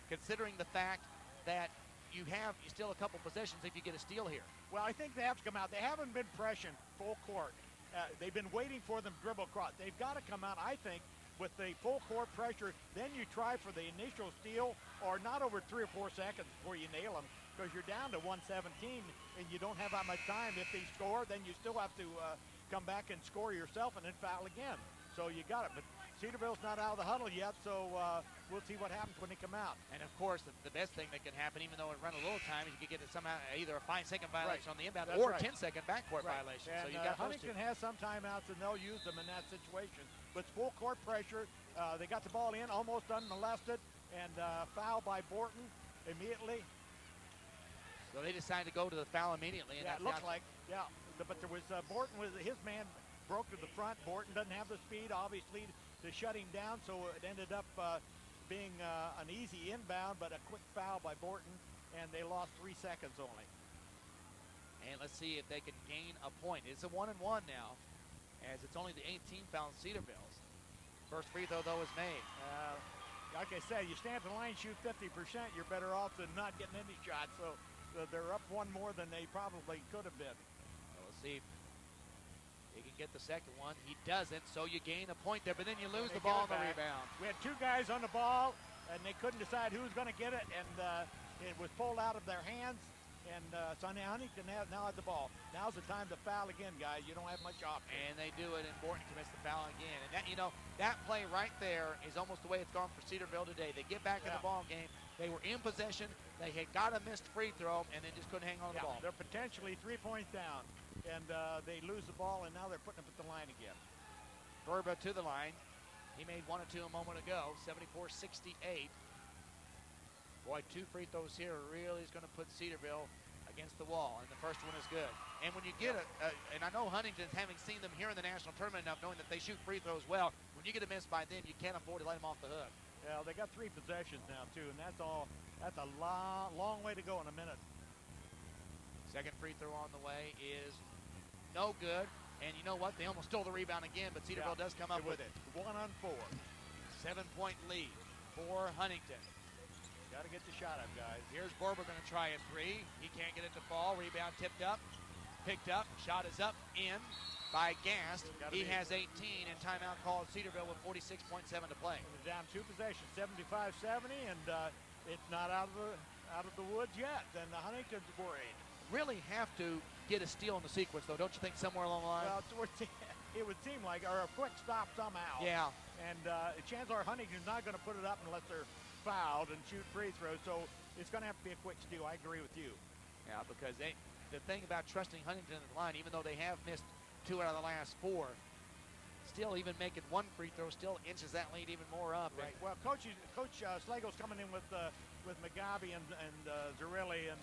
considering the fact that you still a couple possessions if you get a steal here. Well, I think they have to come out. They haven't been pressured full court. They've been waiting for them to dribble across. They've got to come out, I think, with the full court pressure. Then you try for the initial steal, or not over 3 or 4 seconds before you nail them, because you're down to 117 and you don't have that much time. If they score, then you still have to come back and score yourself and then foul again. So you got it. But Cedarville's not out of the huddle yet, so we'll see what happens when they come out. And of course, the best thing that can happen, even though it run a little time, is you could get somehow either a 5-second violation on the inbound or a 10-second backcourt violation. And so you got Huntington has some timeouts, and they'll use them in that situation. But it's full court pressure. They got the ball in, almost unmolested, and foul by Borton immediately. So they decided to go to the foul immediately. And it looks like, But there was Borton was his man broke to the front. Borton doesn't have the speed, obviously, to shut him down. So it ended up being an easy inbound, but a quick foul by Borton, and they lost 3 seconds only. And let's see if they can gain a point. It's a 1-1 now, as it's only the 18th foul in Cedarville's. First free throw, though, is made. Like I said, you stand at the line, shoot 50%, you're better off than not getting any shots. So they're up one more than they probably could have been. We'll see if he can get the second one. He doesn't, so you gain a point there, but then you lose the ball on the rebound. We had 2 guys on the ball, and they couldn't decide who was going to get it, and it was pulled out of their hands. And so now Huntington has the ball. Now's the time to foul again, guys. You don't have much option. And they do it, and Borton commits the foul again. And that, that play right there is almost the way it's gone for Cedarville today. They get back in the ball game. They were in possession. They had got a missed free throw and then just couldn't hang on to the ball. They're potentially 3 points down, and they lose the ball, and now they're putting them at the line again. Verba to the line. He made 1 or 2 a moment ago, 74-68. Boy, 2 free throws here really is going to put Cedarville against the wall, and the first one is good. And when you get and I know Huntington's having seen them here in the national tournament enough, knowing that they shoot free throws well, when you get a miss by them, you can't afford to let them off the hook. Yeah, they got 3 possessions now, too, and that's a long way to go in a minute. Second free throw on the way is no good. And you know what? They almost stole the rebound again, but Cedarville does come up with it. 1 on 4. 7-point lead for Huntington. Got to get the shot up, guys. Here's Borber going to try a 3. He can't get it to fall. Rebound tipped up, picked up. Shot is up, in by Gast. He has 18, and timeout called Cedarville with 46.7 to play. They're down 2 possessions, 75-70, and it's not out of the woods yet. Then the Huntington's worried. Really have to get a steal in the sequence, though, don't you think, somewhere along the line? Well, it would seem like, or a quick stop somehow. Yeah. And chances are Huntington's not going to put it up unless they're fouled and shoot free throws, so it's going to have to be a quick steal. I agree with you. Yeah, because the thing about trusting Huntington at the line, even though they have missed 2 out of the last 4, still even making 1 free throw still inches that lead even more up. Right. Well, Coach Slago's coming in with McGabby and Zerilli, and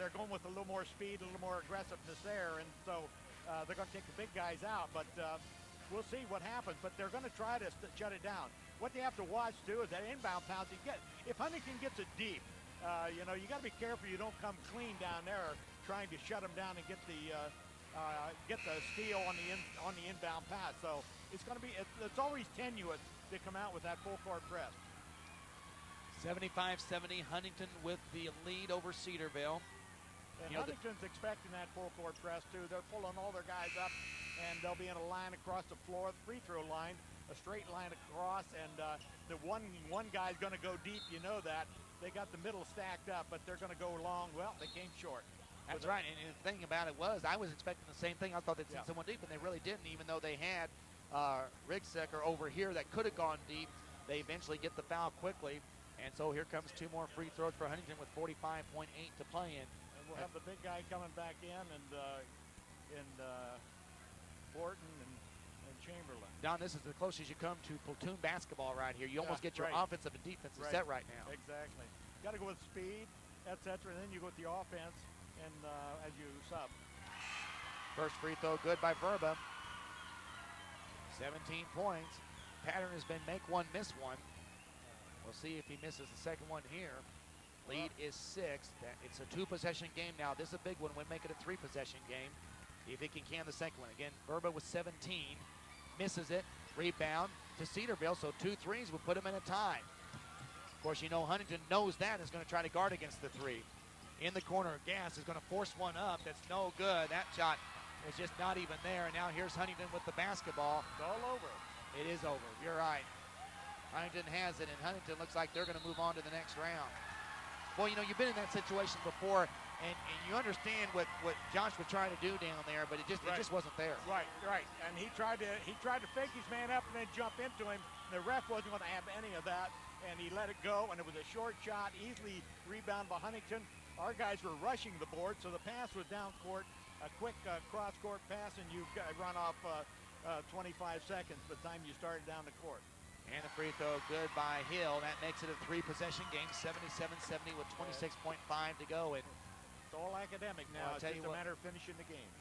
they're going with a little more speed, a little more aggressiveness there, and so they're going to take the big guys out, but we'll see what happens. But they're going to try to shut it down. What they have to watch, too, is that inbound pounce. If Huntington gets it deep, you got to be careful you don't come clean down there trying to shut them down and get the steal on the inbound pass. So it's going to be it's always tenuous to come out with that full court press. 75-70, Huntington with the lead over Cedarville. And Huntington's expecting that full court press, too. They're pulling all their guys up, and they'll be in a line across the floor, the free throw line, a straight line across, and the one guy's going to go deep. You know that. They got the middle stacked up, but they're going to go long. Well, they came short. That's right, and the thing about it was I was expecting the same thing. I thought they'd send someone deep, and they really didn't, even though they had Rigsecker over here that could have gone deep. They eventually get the foul quickly, and so here comes 2 more free throws for Huntington with 45.8 to play in. And we'll have the big guy coming back in, and Borton and Chamberlain. Don, this is the closest you come to platoon basketball right here. You almost get your offensive and defensive set right now. Exactly. Got to go with speed, etc., and then you go with the offense and as you sub. First free throw good by Verba. 17 points. Pattern has been make 1, miss 1. We'll see if he misses the second one here. Lead is 6. It's a 2-possession game now. This is a big one. We'll make it a 3-possession game. See if he can the second one. Again, Verba with 17. Misses it. Rebound to Cedarville, so 2 threes will put him in a tie. Of course, you know Huntington knows that and is going to try to guard against the 3. In the corner, Gas is going to force one up. That's no good. That shot is just not even there. And now here's Huntington with the basketball. It's all over. It is over. You're right. Huntington has it, and Huntington looks like they're going to move on to the next round. Well, you know, you've been in that situation before, and you understand what Josh was trying to do down there, but it just wasn't there. Right. And he tried to fake his man up and then jump into him. The ref wasn't going to have any of that, and he let it go, and it was a short shot, easily rebounded by Huntington. Our guys were rushing the board, so the pass was down court, a quick cross-court pass, and you run off 25 seconds by the time you started down the court. And the free throw good by Hill. That makes it a 3-possession game, 77-70 with 26.5 to go. And it's all academic now. It's just a matter of finishing the game.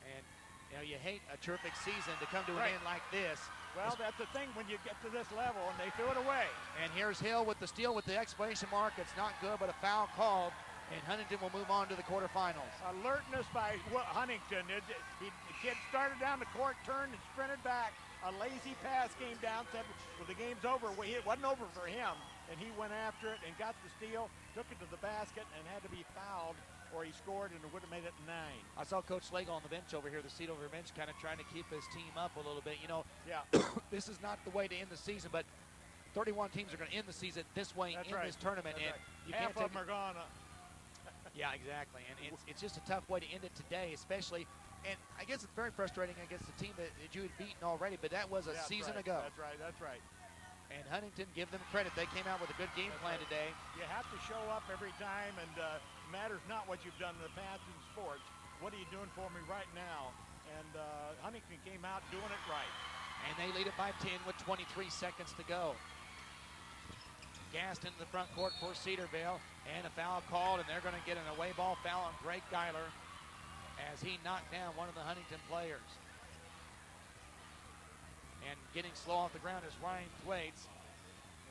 And you know, you hate a terrific season to come to an end like this. Well, that's the thing when you get to this level, and they threw it away. And here's Hill with the steal with the exclamation mark. It's not good, but a foul called. And Huntington will move on to the quarterfinals. Alertness by Huntington. The kid started down the court, turned and sprinted back. A lazy pass came down, said, well, the game's over. Well, it wasn't over for him. And he went after it and got the steal, took it to the basket, and had to be fouled, or he scored, and it would have made it 9. I saw Coach Slagle on the bench over here, the Cedarville bench, kind of trying to keep his team up a little bit. You know, this is not the way to end the season, but 31 teams are going to end the season this way this tournament. That's and you half can't of them are gone. Yeah, exactly. And it's just a tough way to end it today, especially. And I guess it's very frustrating against the team that you had beaten already, but that was a season ago. That's right. And Huntington, give them credit. They came out with a good game plan today. You have to show up every time, and matters not what you've done in the past in sports. What are you doing for me right now? And Huntington came out doing it right. And they lead it by 10 with 23 seconds to go. Gassed into the front court for Cedarville, and a foul called, and they're going to get an away ball foul on Greg Geiler as he knocked down one of the Huntington players. And getting slow off the ground is Ryan Thwaites.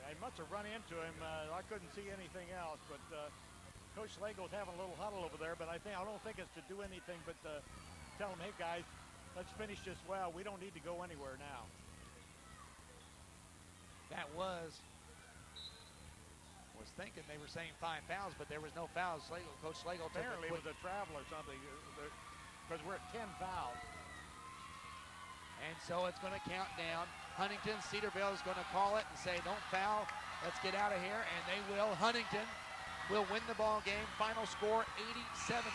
I must have run into him. I couldn't see anything else, but Coach Slago's having a little huddle over there, but I don't think it's to do anything but tell them, hey guys, let's finish this well. We don't need to go anywhere now. That was thinking they were saying 5 fouls, but there was no fouls. Coach Slago apparently it was a travel or something, because we're at 10 fouls. And so it's going to count down. Huntington, Cedarville is going to call it and say, don't foul, let's get out of here, and they will. Huntington will win the ball game. Final score 80-70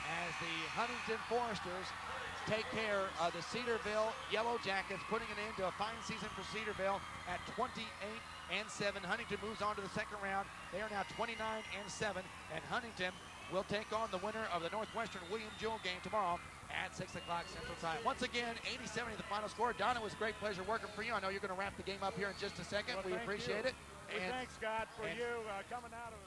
as the Huntington Foresters take care of the Cedarville Yellow Jackets, putting it into a fine season for Cedarville at 28-7. Huntington moves on to the second round. They are now 29-7, and Huntington will take on the winner of the Northwestern William Jewell game tomorrow at 6 o'clock Central Time. Once again, 80-70 the final score. Don, it was a great pleasure working for you. I know you're going to wrap the game up here in just a second. Well, we appreciate it. Hey, thanks, Scott, for you coming out of